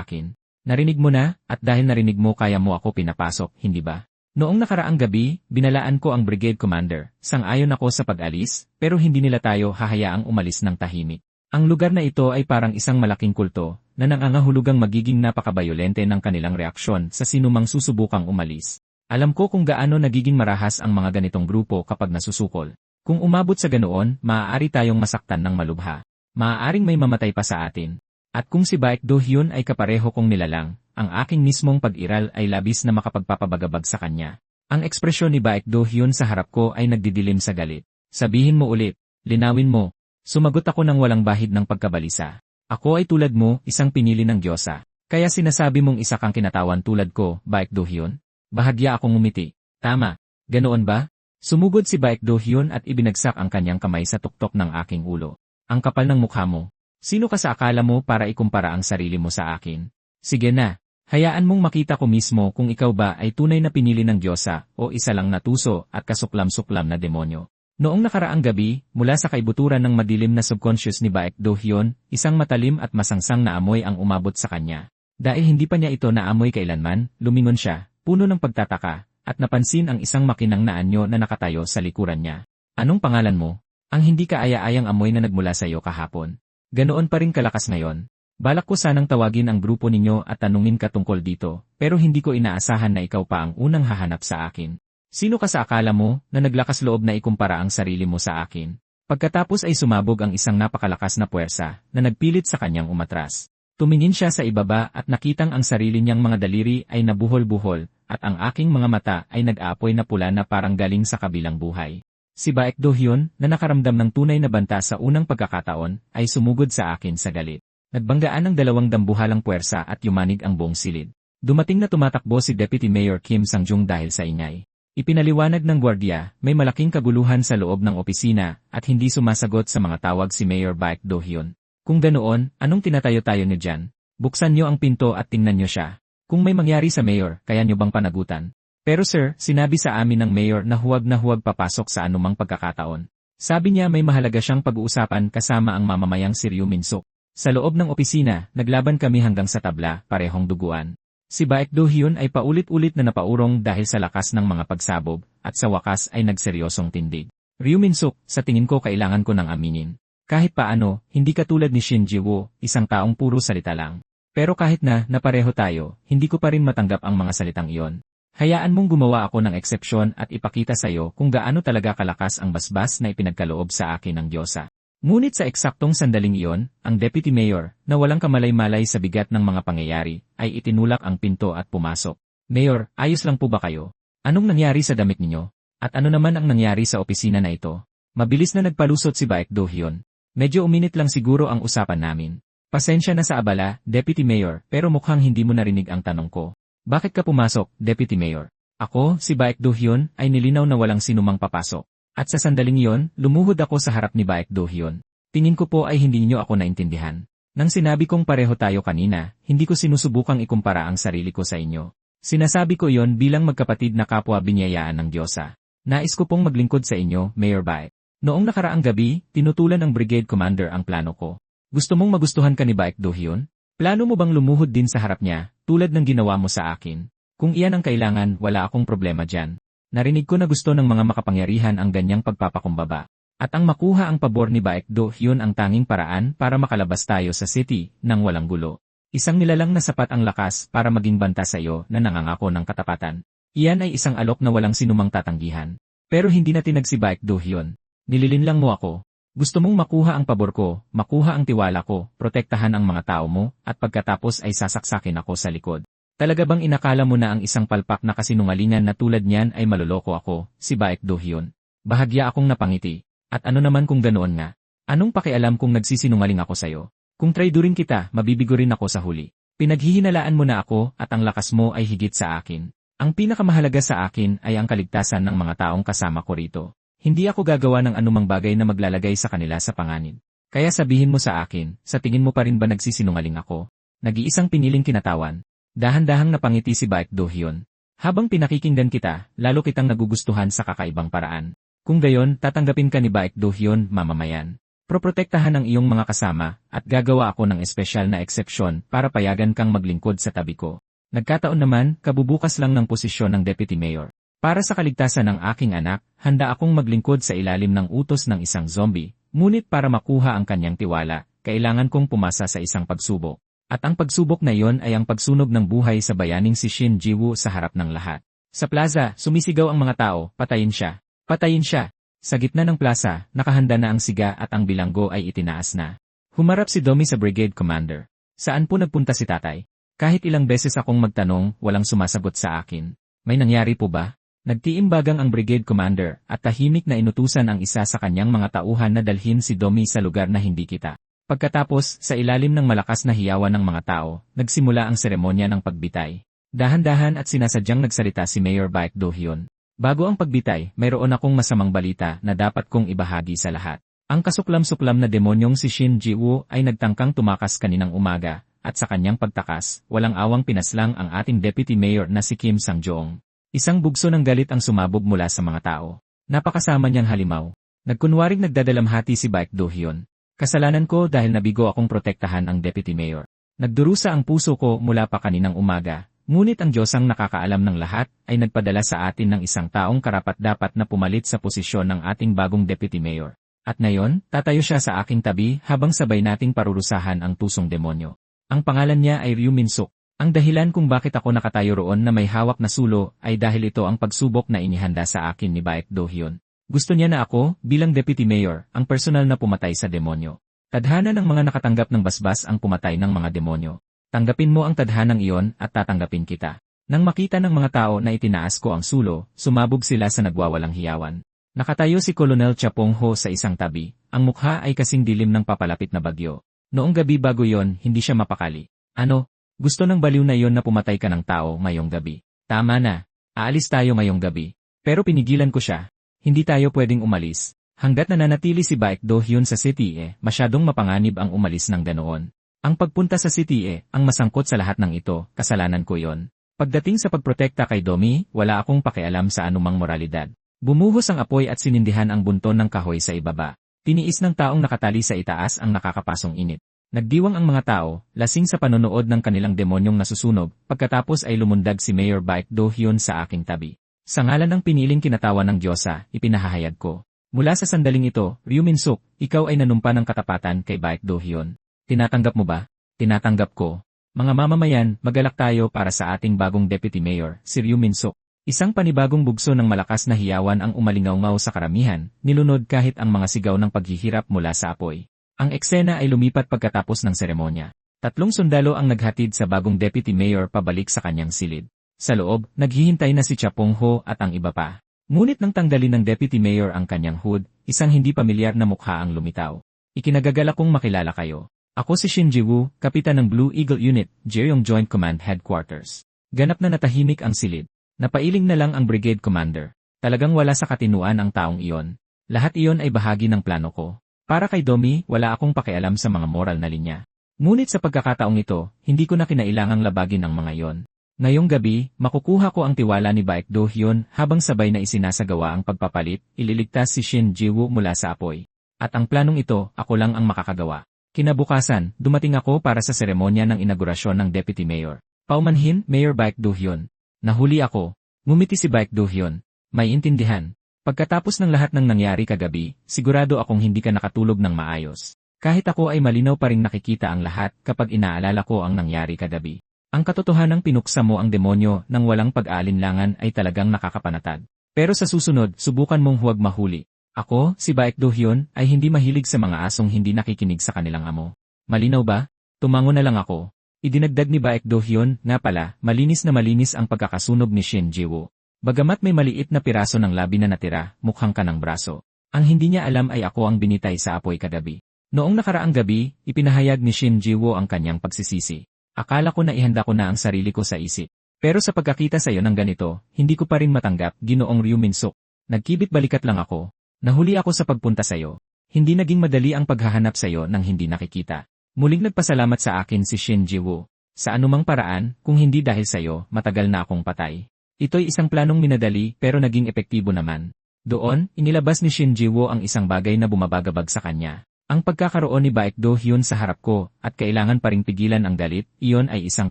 akin? Narinig mo na, at dahil narinig mo kaya mo ako pinapasok, hindi ba? Noong nakaraang gabi, binalaan ko ang Brigade Commander. Sang-ayon ako sa pag-alis, pero hindi nila tayo hahayaang umalis ng tahimik. Ang lugar na ito ay parang isang malaking kulto, na nangangahulugang magiging napakabayolente ng kanilang reaksyon sa sinumang susubukang umalis. Alam ko kung gaano nagiging marahas ang mga ganitong grupo kapag nasusukol. Kung umabot sa ganoon, maaari tayong masaktan ng malubha. Maaaring may mamatay pa sa atin. At kung si Baek Do-hyun ay kapareho kong nilalang, ang aking mismong pag-iral ay labis na makapagpapabagabag sa kanya. Ang ekspresyon ni Baek Do-hyun sa harap ko ay nagdidilim sa galit. Sabihin mo ulit, linawin mo. Sumagot ako ng walang bahid ng pagkabalisa. Ako ay tulad mo, isang pinili ng Diyosa. Kaya sinasabi mong isa kang kinatawan tulad ko, Baek Do-hyun? Bahagya akong ngumiti. Tama. Ganoon ba? Sumugod si Baek Do-hyun at ibinagsak ang kanyang kamay sa tuktok ng aking ulo. Ang kapal ng mukha mo. Sino ka sa akala mo para ikumpara ang sarili mo sa akin? Sige na. Hayaan mong makita ko mismo kung ikaw ba ay tunay na pinili ng Diyosa o isa lang na tuso at kasuklam-suklam na demonyo. Noong nakaraang gabi, mula sa kaibuturan ng madilim na subconscious ni Baek Do-hyun, isang matalim at masangsang na amoy ang umabot sa kanya. Dahil hindi pa niya ito naamoy kailanman, lumingon siya, puno ng pagtataka, at napansin ang isang makinang na anyo na nakatayo sa likuran niya. Anong pangalan mo? Ang hindi kaaya-ayang amoy na nagmula sa iyo kahapon. Ganoon pa rin kalakas ngayon. Balak ko sanang tawagin ang grupo ninyo at tanungin ka tungkol dito, pero hindi ko inaasahan na ikaw pa ang unang hahanap sa akin. Sino ka sa akala mo na naglakas loob na ikumpara ang sarili mo sa akin? Pagkatapos ay sumabog ang isang napakalakas na puwersa na nagpilit sa kanyang umatras. Tumingin siya sa ibaba at nakitang ang sarili niyang mga daliri ay nabuhol-buhol at ang aking mga mata ay nag-aapoy na pula na parang galing sa kabilang buhay. Si Baek Do-hyun na nakaramdam ng tunay na banta sa unang pagkakataon ay sumugod sa akin sa galit. Nagbanggaan ng dalawang dambuhalang puwersa at yumanig ang buong silid. Dumating na tumatakbo si Deputy Mayor Kim Sang-jung dahil sa ingay. Ipinaliwanag ng gwardiya, may malaking kaguluhan sa loob ng opisina at hindi sumasagot sa mga tawag si Mayor Baek Do-hyun. Kung ganoon, anong tinatayo-tayo niyo dyan? Buksan niyo ang pinto at tingnan niyo siya. Kung may mangyari sa Mayor, kaya niyo bang panagutan? Pero sir, sinabi sa amin ng Mayor na huwag papasok sa anumang pagkakataon. Sabi niya may mahalaga siyang pag-uusapan kasama ang mamamayang si Ryu Min-suk. Sa loob ng opisina, naglaban kami hanggang sa tabla, parehong duguan. Si Baek Do-hyun ay paulit-ulit na napaurong dahil sa lakas ng mga pagsabog, at sa wakas ay nagseryosong tindig. Ryu Min-suk, sa tingin ko kailangan ko nang aminin. Kahit paano, hindi katulad ni Shin Ji-woo, isang taong puro salita lang. Pero kahit na pareho tayo, hindi ko pa rin matanggap ang mga salitang iyon. Hayaan mong gumawa ako ng eksepsyon at ipakita sa iyo kung gaano talaga kalakas ang basbas na ipinagkaloob sa akin ng Diyosa. Ngunit sa eksaktong sandaling iyon, ang Deputy Mayor, na walang kamalay-malay sa bigat ng mga pangyayari, ay itinulak ang pinto at pumasok. Mayor, ayos lang po ba kayo? Anong nangyari sa damit ninyo? At ano naman ang nangyari sa opisina na ito? Mabilis na nagpalusot si Baek Do-hyun. Medyo uminit lang siguro ang usapan namin. Pasensya na sa abala, Deputy Mayor, pero mukhang hindi mo narinig ang tanong ko. Bakit ka pumasok, Deputy Mayor? Ako, si Baek Do-hyun, ay nilinaw na walang sinumang papasok. At sa sandaling iyon, lumuhod ako sa harap ni Baek Do-hyun. Tingin ko po ay hindi niyo ako naintindihan. Nang sinabi kong pareho tayo kanina, hindi ko sinusubukang ikumpara ang sarili ko sa inyo. Sinasabi ko iyon bilang magkapatid na kapwa binyayaan ng Diyosa. Nais ko pong maglingkod sa inyo, Mayor Baek. Noong nakaraang gabi, tinutulan ng Brigade Commander ang plano ko. Gusto mong magustuhan ka ni Baek Do-hyun? Plano mo bang lumuhod din sa harap niya, tulad ng ginawa mo sa akin? Kung iyan ang kailangan, wala akong problema dyan. Narinig ko na gusto ng mga makapangyarihan ang ganyang pagpapakumbaba. At ang makuha ang pabor ni Baek Do-hyun ang tanging paraan para makalabas tayo sa city nang walang gulo. Isang nilalang na sapat ang lakas para maging banta sa iyo na nangangako ng katapatan. Iyan ay isang alok na walang sinumang tatanggihan. Pero hindi na tinag si Baek Do-hyun. Nililinlang mo ako. Gusto mong makuha ang pabor ko, makuha ang tiwala ko, protektahan ang mga tao mo, at pagkatapos ay sasaksakin ako sa likod. Talaga bang inakala mo na ang isang palpak na kasinungalingan na tulad niyan ay maloloko ako, si Baek Do-hyun? Bahagya akong napangiti. At ano naman kung ganoon nga? Anong pakialam kung nagsisinungaling ako sa'yo? Kung traidorin kita, mabibigo rin ako sa huli. Pinaghihinalaan mo na ako at ang lakas mo ay higit sa akin. Ang pinakamahalaga sa akin ay ang kaligtasan ng mga taong kasama ko rito. Hindi ako gagawa ng anumang bagay na maglalagay sa kanila sa panganib. Kaya sabihin mo sa akin, sa tingin mo pa rin ba nagsisinungaling ako? Nag-iisang piniling kinatawan. Dahan-dahang napangiti si Baek Do-hyun. Habang pinakikinggan kita, lalo kitang nagugustuhan sa kakaibang paraan. Kung gayon, tatanggapin ka ni Baek Do-hyun, mamamayan. Proprotektahan ang iyong mga kasama, at gagawa ako ng espesyal na eksepsyon para payagan kang maglingkod sa tabi ko. Nagkataon naman, kabubukas lang ng posisyon ng Deputy Mayor. Para sa kaligtasan ng aking anak, handa akong maglingkod sa ilalim ng utos ng isang zombie, ngunit para makuha ang kanyang tiwala, kailangan kong pumasa sa isang pagsubok. At ang pagsubok na iyon ay ang pagsunog ng buhay sa bayaning si Shin Ji-woo sa harap ng lahat. Sa plaza, sumisigaw ang mga tao, patayin siya. Patayin siya. Sa gitna ng plaza, nakahanda na ang siga at ang bilanggo ay itinaas na. Humarap si Domi sa brigade commander. Saan po nagpunta si tatay? Kahit ilang beses akong magtanong, walang sumasagot sa akin. May nangyari po ba? Nagtiimbagang ang brigade commander at tahimik na inutusan ang isa sa kanyang mga tauhan na dalhin si Domi sa lugar na hindi kita. Pagkatapos, sa ilalim ng malakas na hiyawan ng mga tao, nagsimula ang seremonya ng pagbitay. Dahan-dahan at sinasadyang nagsalita si Mayor Baek Do-hyun. Bago ang pagbitay, mayroon akong masamang balita na dapat kong ibahagi sa lahat. Ang kasuklam-suklam na demonyong si Shin Ji-woo ay nagtangkang tumakas kaninang umaga, at sa kanyang pagtakas, walang awang pinaslang ang ating deputy mayor na si Kim Sang-joong. Isang bugso ng galit ang sumabog mula sa mga tao. Napakasama niyang halimaw. Nagkunwaring nagdadalamhati si Baek Do-hyun. Kasalanan ko dahil nabigo akong protektahan ang deputy mayor. Nagdurusa ang puso ko mula pa kaninang umaga. Ngunit ang Diyosang nakakaalam ng lahat ay nagpadala sa atin ng isang taong karapat-dapat na pumalit sa posisyon ng ating bagong deputy mayor. At ngayon, tatayo siya sa aking tabi habang sabay nating parurusahan ang tusong demonyo. Ang pangalan niya ay Ryu Min-suk. Ang dahilan kung bakit ako nakatayo roon na may hawak na sulo ay dahil ito ang pagsubok na inihanda sa akin ni Baek Do-hyun. Gusto niya na ako, bilang deputy mayor, ang personal na pumatay sa demonyo. Tadhana ng mga nakatanggap ng basbas ang pumatay ng mga demonyo. Tanggapin mo ang tadhanang iyon at tatanggapin kita. Nang makita ng mga tao na itinaas ko ang sulo, sumabog sila sa nagwawalang hiyawan. Nakatayo si Colonel Chapong Ho sa isang tabi. Ang mukha ay kasing dilim ng papalapit na bagyo. Noong gabi bago yon, hindi siya mapakali. Ano? Gusto ng baliw na yon na pumatay ka ng tao ngayong gabi. Tama na. Aalis tayo ngayong gabi. Pero pinigilan ko siya. Hindi tayo pwedeng umalis. Hanggat nananatili si Baek Do-hyun sa city masyadong mapanganib ang umalis ng ganoon. Ang pagpunta sa city ang masangkot sa lahat ng ito, kasalanan ko yon. Pagdating sa pagprotekta kay Domi, wala akong pakialam sa anumang moralidad. Bumuhos ang apoy at sinindihan ang bunton ng kahoy sa ibaba. Tiniis ng taong nakatali sa itaas ang nakakapasong init. Nagdiwang ang mga tao, lasing sa panonood ng kanilang demonyong nasusunog, pagkatapos ay lumundag si Mayor Baek Do-hyun sa aking tabi. Sa ngalan ng piniling kinatawan ng Diyosa, ipinahahayag ko. Mula sa sandaling ito, Ryu Min-suk, ikaw ay nanumpa ng katapatan kay Baek Do-hyun. Tinatanggap mo ba? Tinatanggap ko. Mga mamamayan, magalak tayo para sa ating bagong deputy mayor, si Ryu Min-suk. Isang panibagong bugso ng malakas na hiyawan ang umalingaw-ngaw sa karamihan, nilunod kahit ang mga sigaw ng paghihirap mula sa apoy. Ang eksena ay lumipat pagkatapos ng seremonya. 3 sundalo ang naghatid sa bagong deputy mayor pabalik sa kanyang silid. Sa loob, naghihintay na si Chapong Ho at ang iba pa. Ngunit nang tanggalin ng deputy mayor ang kanyang hood, isang hindi pamilyar na mukha ang lumitaw. Ikinagagalak kong makilala kayo. Ako si Shin Ji-woo, kapitan ng Blue Eagle Unit, Jeong Joint Command Headquarters. Ganap na natahimik ang silid. Napailing na lang ang brigade commander. Talagang wala sa katinuan ang taong iyon. Lahat iyon ay bahagi ng plano ko. Para kay Domi, wala akong pakialam sa mga moral na linya. Ngunit sa pagkakataong ito, hindi ko na kinailangang labagin ang mga iyon. Ngayong gabi, makukuha ko ang tiwala ni Baek Do-hyun habang sabay na isinasagawa ang pagpapalit, ililigtas si Shin Ji-woo mula sa apoy. At ang planong ito, ako lang ang makakagawa. Kinabukasan, dumating ako para sa seremonya ng inaugurasyon ng Deputy Mayor. Paumanhin, Mayor Baek Do-hyun. Nahuli ako. Ngumiti si Baek Do-hyun. May intindihan. Pagkatapos ng lahat ng nangyari kagabi, sigurado akong hindi ka nakatulog ng maayos. Kahit ako ay malinaw pa ring nakikita ang lahat kapag inaalala ko ang nangyari kagabi. Ang katotohanang pinuksa mo ang demonyo nang walang pag-aalinlangan ay talagang nakakapanatag. Pero sa susunod, subukan mong huwag mahuli. Ako, si Baek Do-hyun, ay hindi mahilig sa mga asong hindi nakikinig sa kanilang amo. Malinaw ba? Tumango na lang ako. Idinagdag ni Baek Do-hyun, nga pala, malinis na malinis ang pagkakasunog ni Shin Ji-woo. Bagamat may maliit na piraso ng labi na natira, mukhang kanang braso. Ang hindi niya alam ay ako ang binitay sa apoy kagabi. Noong nakaraang gabi, ipinahayag ni Shin Ji-woo ang kanyang pagsisisi. Akala ko na ihanda ko na ang sarili ko sa isip. Pero sa pagkakita sa iyo ng ganito, hindi ko pa rin matanggap, Ginoong Ryu Min-suk. Nagkibit balikat lang ako. Nahuli ako sa pagpunta sa iyo. Hindi naging madali ang paghahanap sa iyo nang hindi nakikita. Muling nagpasalamat sa akin si Shin Ji-woo. Sa anumang paraan, kung hindi dahil sa iyo, matagal na akong patay. Ito'y isang planong minadali pero naging epektibo naman. Doon, inilabas ni Shin Ji-woo ang isang bagay na bumabagabag sa kanya. Ang pagkakaroon ni Baek Do-hyun sa harap ko at kailangan pa ring pigilan ang galit, iyon ay isang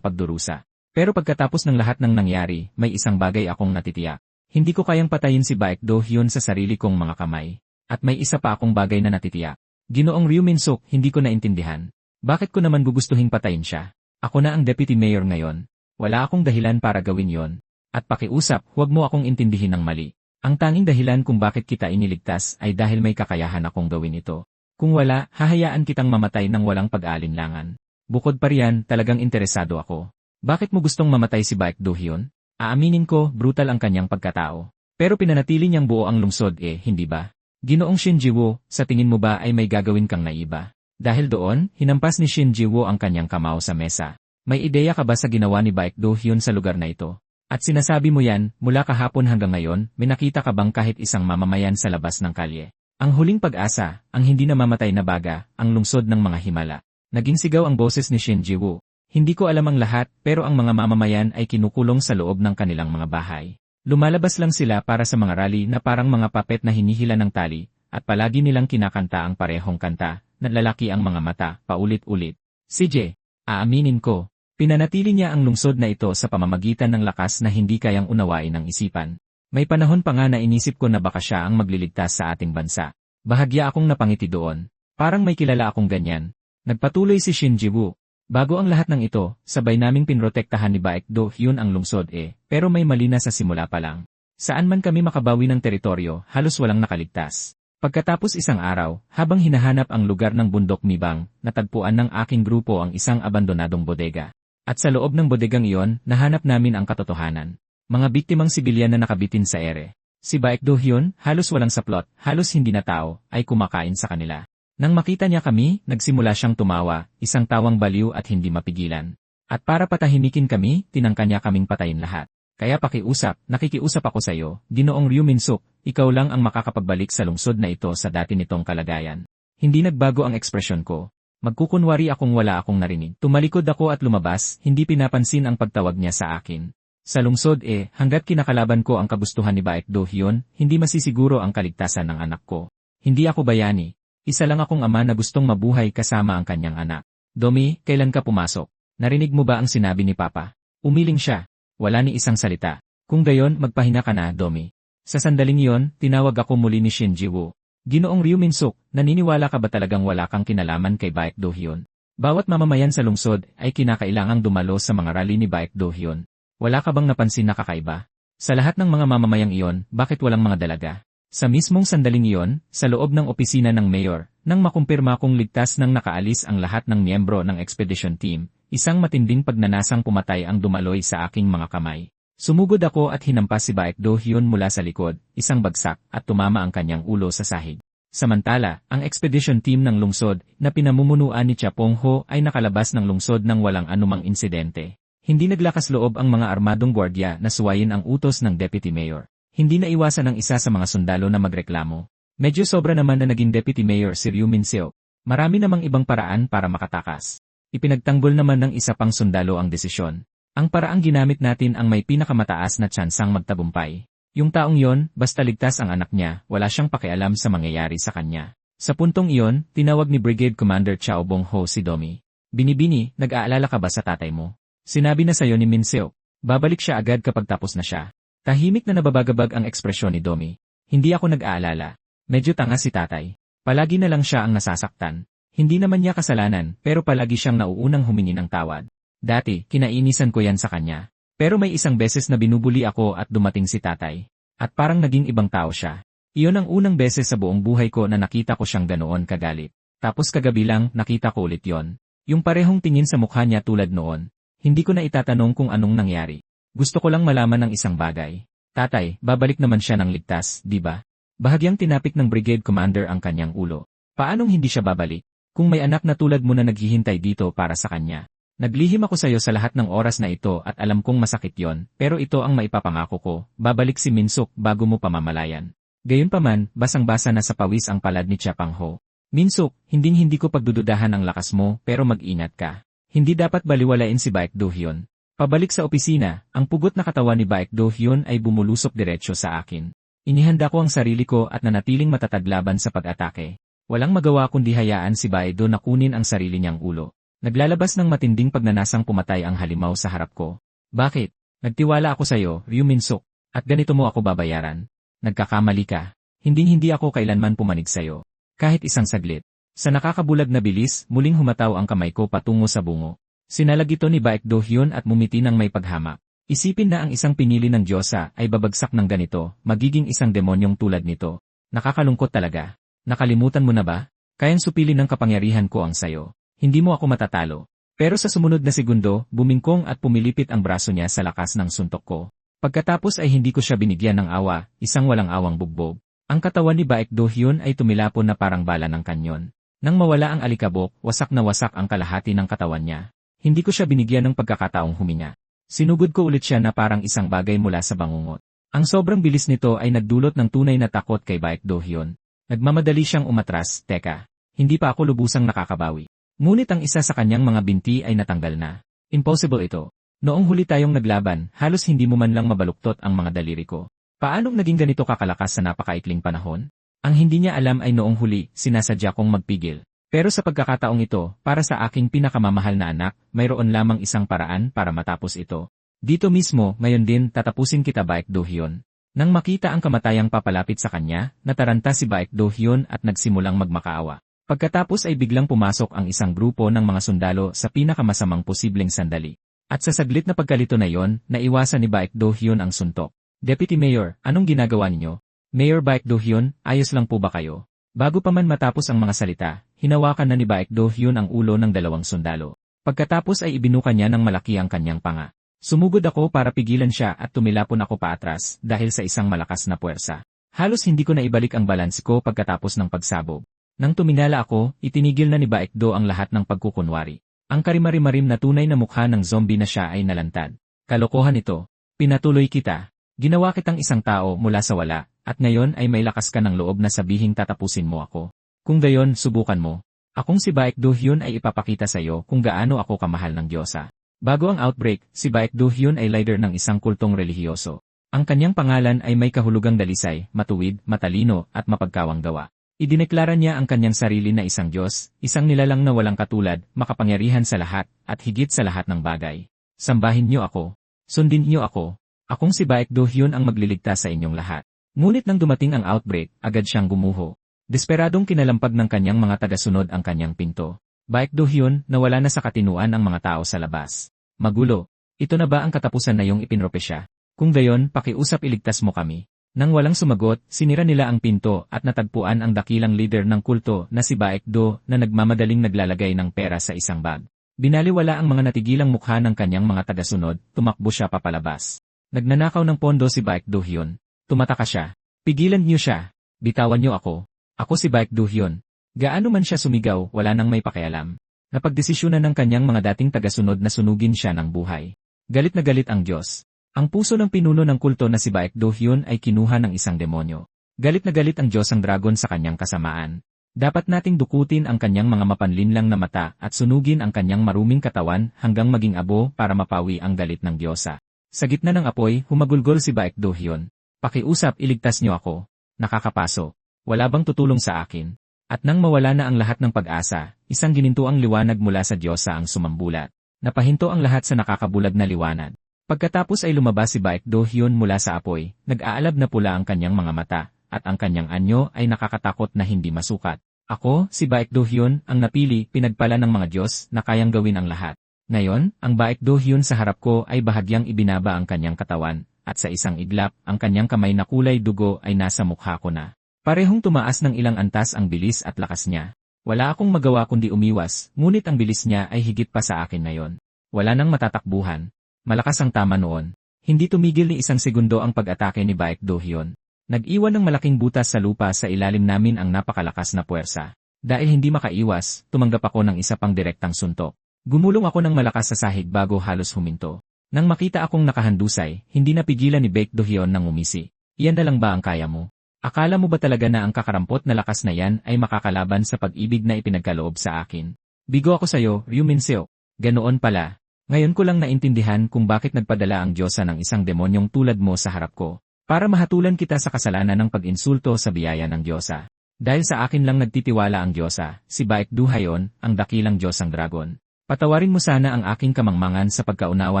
pagdurusa. Pero pagkatapos ng lahat ng nangyari, may isang bagay akong natitiyak. Hindi ko kayang patayin si Baek Do-hyun sa sarili kong mga kamay. At may isa pa akong bagay na natitiyak. Ginoong Ryu Min-suk, hindi ko naintindihan. Bakit ko naman gugustuhin patayin siya? Ako na ang deputy mayor ngayon. Wala akong dahilan para gawin yon. At pakiusap, huwag mo akong intindihin ng mali. Ang tanging dahilan kung bakit kita iniligtas ay dahil may kakayahan akong gawin ito. Kung wala, hahayaan kitang mamatay ng walang pag-aalinlangan. Bukod pa riyan, talagang interesado ako. Bakit mo gustong mamatay si Baek Do-hyun? Aaminin ko, brutal ang kanyang pagkatao. Pero pinanatili niyang buo ang lungsod hindi ba? Ginoong Shin Ji-woo, sa tingin mo ba ay may gagawin kang naiba? Dahil doon, hinampas ni Shin Ji-woo ang kanyang kamao sa mesa. May ideya ka ba sa ginawa ni Baek Do-hyun sa lugar na ito? At sinasabi mo yan, mula kahapon hanggang ngayon, may nakita ka bang kahit isang mamamayan sa labas ng kalye? Ang huling pag-asa, ang hindi namamatay na baga, ang lungsod ng mga himala. Naging sigaw ang boses ni Shin Ji-woo. Hindi ko alam ang lahat, pero ang mga mamamayan ay kinukulong sa loob ng kanilang mga bahay. Lumalabas lang sila para sa mga rally na parang mga papet na hinihila ng tali, at palagi nilang kinakanta ang parehong kanta, na lalaki ang mga mata, paulit-ulit. CJ, aaminin ko, pinanatili niya ang lungsod na ito sa pamamagitan ng lakas na hindi kayang unawain ng isipan. May panahon pa nga na inisip ko na baka siya ang magliligtas sa ating bansa. Bahagya akong napangiti doon. Parang may kilala akong ganyan. Nagpatuloy si Shin Ji-woo. Bago ang lahat ng ito, sabay naming pinrotektahan ni Baek Do-hyun ang lungsod pero may mali na sa simula pa lang. Saan man kami makabawi ng teritoryo, halos walang nakaligtas. Pagkatapos isang araw, habang hinahanap ang lugar ng bundok Mibang, natagpuan ng aking grupo ang isang abandonadong bodega. At sa loob ng bodegang iyon, nahanap namin ang katotohanan. Mga biktimang sibilyan na nakabitin sa ere. Si Baek Do-hyun, halos walang saplot, halos hindi na tao, ay kumakain sa kanila. Nang makita niya kami, nagsimula siyang tumawa, isang tawang baliw at hindi mapigilan. At para patahimikin kami, tinangka niya kaming patayin lahat. Kaya nakikiusap ako sa iyo, Ginoong Ryu Min-suk, ikaw lang ang makakapagbalik sa lungsod na ito sa dati nitong kalagayan. Hindi nagbago ang ekspresyon ko. Magkukunwari akong wala akong narinig. Tumalikod ako at lumabas, hindi pinapansin ang pagtawag niya sa akin. Sa lungsod hanggat kinakalaban ko ang kagustuhan ni Baek Do-hyun, hindi masisiguro ang kaligtasan ng anak ko. Hindi ako bayani. Isa lang akong ama na gustong mabuhay kasama ang kanyang anak. Domi, kailan ka pumasok? Narinig mo ba ang sinabi ni Papa? Umiling siya. Wala ni isang salita. Kung gayon, magpahinga ka na, Domi. Sa sandaling iyon, tinawag ako muli ni Shin Ji-woo. Ginoong Ryu Min-suk, naniniwala ka ba talagang wala kang kinalaman kay Baek Do-hyun? Bawat mamamayan sa lungsod ay kinakailangang dumalo sa mga rally ni Baek Do-hyun. Wala ka bang napansin na kakaiba? Sa lahat ng mga mamamayang iyon, bakit walang mga dalaga? Sa mismong sandaling iyon, sa loob ng opisina ng mayor, nang makumpirma kong ligtas nang nakaalis ang lahat ng miyembro ng expedition team, isang matinding pagnanasang pumatay ang dumaloy sa aking mga kamay. Sumugod ako at hinampas si Baek Do-hyun mula sa likod, isang bagsak, at tumama ang kanyang ulo sa sahig. Samantala, ang expedition team ng lungsod, na pinamumunuan ni Cha Pong-ho ay nakalabas ng lungsod nang walang anumang insidente. Hindi naglakas loob ang mga armadong gwardiya na suwayin ang utos ng deputy mayor. Hindi naiwasan ng isa sa mga sundalo na magreklamo. Medyo sobra naman na naging deputy mayor si Ryu Min-suk. Marami namang ibang paraan para makatakas. Ipinagtanggol naman ng isa pang sundalo ang desisyon. Ang paraang ginamit natin ang may pinakamataas na tsansang magtagumpay. Yung taong yon, basta ligtas ang anak niya, wala siyang pakialam sa mangyayari sa kanya. Sa puntong iyon, tinawag ni Brigade Commander Chao Bong-ho si Domi. Binibini, nag-aalala ka ba sa tatay mo? Sinabi na sayo ni Min-suk. Babalik siya agad kapag tapos na siya. Tahimik na nababagabag ang ekspresyon ni Domi. Hindi ako nag-aalala. Medyo tanga si tatay. Palagi na lang siya ang nasasaktan. Hindi naman niya kasalanan, pero palagi siyang nauunang humingi ng tawad. Dati, kinainisan ko yan sa kanya. Pero may isang beses na binubuli ako at dumating si tatay. At parang naging ibang tao siya. Iyon ang unang beses sa buong buhay ko na nakita ko siyang ganoon kagalit. Tapos kagabi lang, nakita ko ulit yon. Yung parehong tingin sa mukha niya tulad noon. Hindi ko na itatanong kung anong nangyari. Gusto ko lang malaman ng isang bagay. Tatay, babalik naman siya ng ligtas, di ba? Bahagyang tinapik ng brigade commander ang kanyang ulo. Paanong hindi siya babalik? Kung may anak na tulad mo na naghihintay dito para sa kanya. Naglihim ako sa iyo sa lahat ng oras na ito at alam kong masakit yon, pero ito ang maipapangako ko, babalik si Min-suk bago mo pamamalayan. Gayunpaman, basang-basa na sa pawis ang palad ni Cha Pong-ho. Min-suk, hindi ko pagdududahan ang lakas mo, pero mag-ingat ka. Hindi dapat baliwalain si Baek Do-hyun. Pabalik sa opisina, ang pugot na katawan ni Baek Do-hyun ay bumulusok diretsyo sa akin. Inihanda ko ang sarili ko at nanatiling matatag laban sa pag-atake. Walang magawa kundi hayaan si Baek Do na kunin ang sarili niyang ulo. Naglalabas ng matinding pagnanasang pumatay ang halimaw sa harap ko. Bakit? Nagtiwala ako sa iyo, Ryu Min-suk, at ganito mo ako babayaran. Nagkakamali ka. Hindi ako kailanman pumanig sa iyo. Kahit isang saglit. Sa nakakabulag na bilis, muling humataw ang kamay ko patungo sa bungo. Sinalag ito ni Baek Do-hyun at mumiti ng may paghamak. Isipin na ang isang pinili ng Diyosa ay babagsak ng ganito, magiging isang demonyong tulad nito. Nakakalungkot talaga. Nakalimutan mo na ba? Kayang supilin ng kapangyarihan ko ang sayo. Hindi mo ako matatalo. Pero sa sumunod na segundo, bumingkong at pumilipit ang braso niya sa lakas ng suntok ko. Pagkatapos ay hindi ko siya binigyan ng awa, isang walang awang bugbog. Ang katawan ni Baek Do-hyun ay tumilapon na parang bala ng kanyon. Nang mawala ang alikabok, wasak na wasak ang kalahati ng katawan niya. Hindi ko siya binigyan ng pagkakataong huminga. Sinugod ko ulit siya na parang isang bagay mula sa bangungot. Ang sobrang bilis nito ay nagdulot ng tunay na takot kay Baek Do-hyun. Nagmamadali siyang umatras, teka. Hindi pa ako lubusang nakakabawi. Ngunit ang isa sa kanyang mga binti ay natanggal na. Impossible ito. Noong huli tayong naglaban, halos hindi mo man lang mabaluktot ang mga daliri ko. Paanong naging ganito kakalakas sa napakaikling panahon? Ang hindi niya alam ay noong huli, sinasadya kong magpigil. Pero sa pagkakataong ito, para sa aking pinakamamahal na anak, mayroon lamang isang paraan para matapos ito. Dito mismo, ngayon din, tatapusin kita Baek Do-hyun. Nang makita ang kamatayang papalapit sa kanya, nataranta si Baek Do-hyun at nagsimulang magmakaawa. Pagkatapos ay biglang pumasok ang isang grupo ng mga sundalo sa pinakamasamang posibleng sandali. At sa saglit na pagkalito na yon, naiwasan ni Baek Do-hyun ang suntok. Deputy Mayor, anong ginagawa ninyo? Mayor Baek Do-hyun, ayos lang po ba kayo? Bago pa man matapos ang mga salita, hinawakan na ni Baek Do-hyun ang ulo ng dalawang sundalo. Pagkatapos ay ibinuka niya ng malaki ang kanyang panga. Sumugod ako para pigilan siya at tumilapon ako paatras dahil sa isang malakas na puwersa. Halos hindi ko na ibalik ang balance ko pagkatapos ng pagsabog. Nang tuminala ako, itinigil na ni Baek Do ang lahat ng pagkukunwari. Ang karimari-marim na tunay na mukha ng zombie na siya ay nalantad. Kalokohan ito. Pinatuloy kita. Ginawa kitang isang tao mula sa wala, at ngayon ay may lakas ka ng loob na sabihing tatapusin mo ako. Kung gayon, subukan mo. Akong si Baek Do-hyun ay ipapakita sa iyo kung gaano ako kamahal ng Diyosa. Bago ang outbreak, si Baek Do-hyun ay leader ng isang kultong relihiyoso. Ang kanyang pangalan ay may kahulugang dalisay, matuwid, matalino, at mapagkawang gawa. Idineklara niya ang kanyang sarili na isang Diyos, isang nilalang na walang katulad, makapangyarihan sa lahat, at higit sa lahat ng bagay. Sambahin niyo ako. Sundin niyo ako. Akong si Baek Do-hyun ang magliligtas sa inyong lahat. Ngunit nang dumating ang outbreak, agad siyang gumuho. Desperadong kinalampag ng kanyang mga tagasunod ang kanyang pinto. Baek Do-hyun, nawala na sa katinuan ang mga tao sa labas. Magulo. Ito na ba ang katapusan na iyong ipinropesya? Kung gayon, pakiusap iligtas mo kami. Nang walang sumagot, sinira nila ang pinto at natagpuan ang dakilang leader ng kulto na si Baek Do na nagmamadaling naglalagay ng pera sa isang bag. Binaliwala ang mga natigilang mukha ng kanyang mga tagasunod, tumakbo siya papalabas. Nagnanakaw ng pondo si Baek Do-hyun. Tumataka siya. Pigilan niyo siya. Bitawan niyo ako. Ako si Baek Do-hyun. Gaano man siya sumigaw, wala nang may pakialam. Napagdesisyonan ng kanyang mga dating tagasunod na sunugin siya ng buhay. Galit na galit ang Diyos. Ang puso ng pinuno ng kulto na si Baek Do-hyun ay kinuha ng isang demonyo. Galit na galit ang Diyos ang dragon sa kanyang kasamaan. Dapat nating dukutin ang kanyang mga mapanlinlang na mata at sunugin ang kanyang maruming katawan hanggang maging abo para mapawi ang galit ng Diyosa. Sa gitna ng apoy, humagulgol si Baek Do-hyun. Pakiusap, iligtas niyo ako. Nakakapaso. Wala bang tutulong sa akin? At nang mawala na ang lahat ng pag-asa, isang ginintuang liwanag mula sa Diyosa ang sumambulat. Napahinto ang lahat sa nakakabulag na liwanag. Pagkatapos ay lumabas si Baek Do-hyun mula sa apoy, nag-aalab na pula ang kanyang mga mata, at ang kanyang anyo ay nakakatakot na hindi masukat. Ako, si Baek Do-hyun, ang napili, pinagpala ng mga Diyos na kayang gawin ang lahat. Ngayon, ang Baek Do-hyun sa harap ko ay bahagyang ibinaba ang kanyang katawan, at sa isang iglap, ang kanyang kamay na kulay dugo ay nasa mukha ko na. Parehong tumaas ng ilang antas ang bilis at lakas niya. Wala akong magawa kundi umiwas, ngunit ang bilis niya ay higit pa sa akin ngayon. Wala nang matatakbuhan. Malakas ang tama noon. Hindi tumigil ni isang segundo ang pag-atake ni Baek Do-hyun. Nag-iwan ng malaking butas sa lupa sa ilalim namin ang napakalakas na puwersa. Dahil hindi makaiwas, tumanggap ako ng isa pang direktang suntok. Gumulong ako ng malakas sa sahig bago halos huminto. Nang makita akong nakahandusay, hindi napigilan ni Baek Do-hyun nang umisi. Iyan na lang ba ang kaya mo? Akala mo ba talaga na ang kakarampot na lakas na yan ay makakalaban sa pag-ibig na ipinagkaloob sa akin? Bigo ako sa'yo, Ryu Min-seok. Ganoon pala. Ngayon ko lang naintindihan kung bakit nagpadala ang Diyosa ng isang demonyong tulad mo sa harap ko. Para mahatulan kita sa kasalanan ng pag-insulto sa biyaya ng Diyosa. Dahil sa akin lang nagtitiwala ang Diyosa, si Baek Do-hyun, ang dakilang Diyosang dragon. Patawarin mo sana ang aking kamangmangan sa pagkaunawa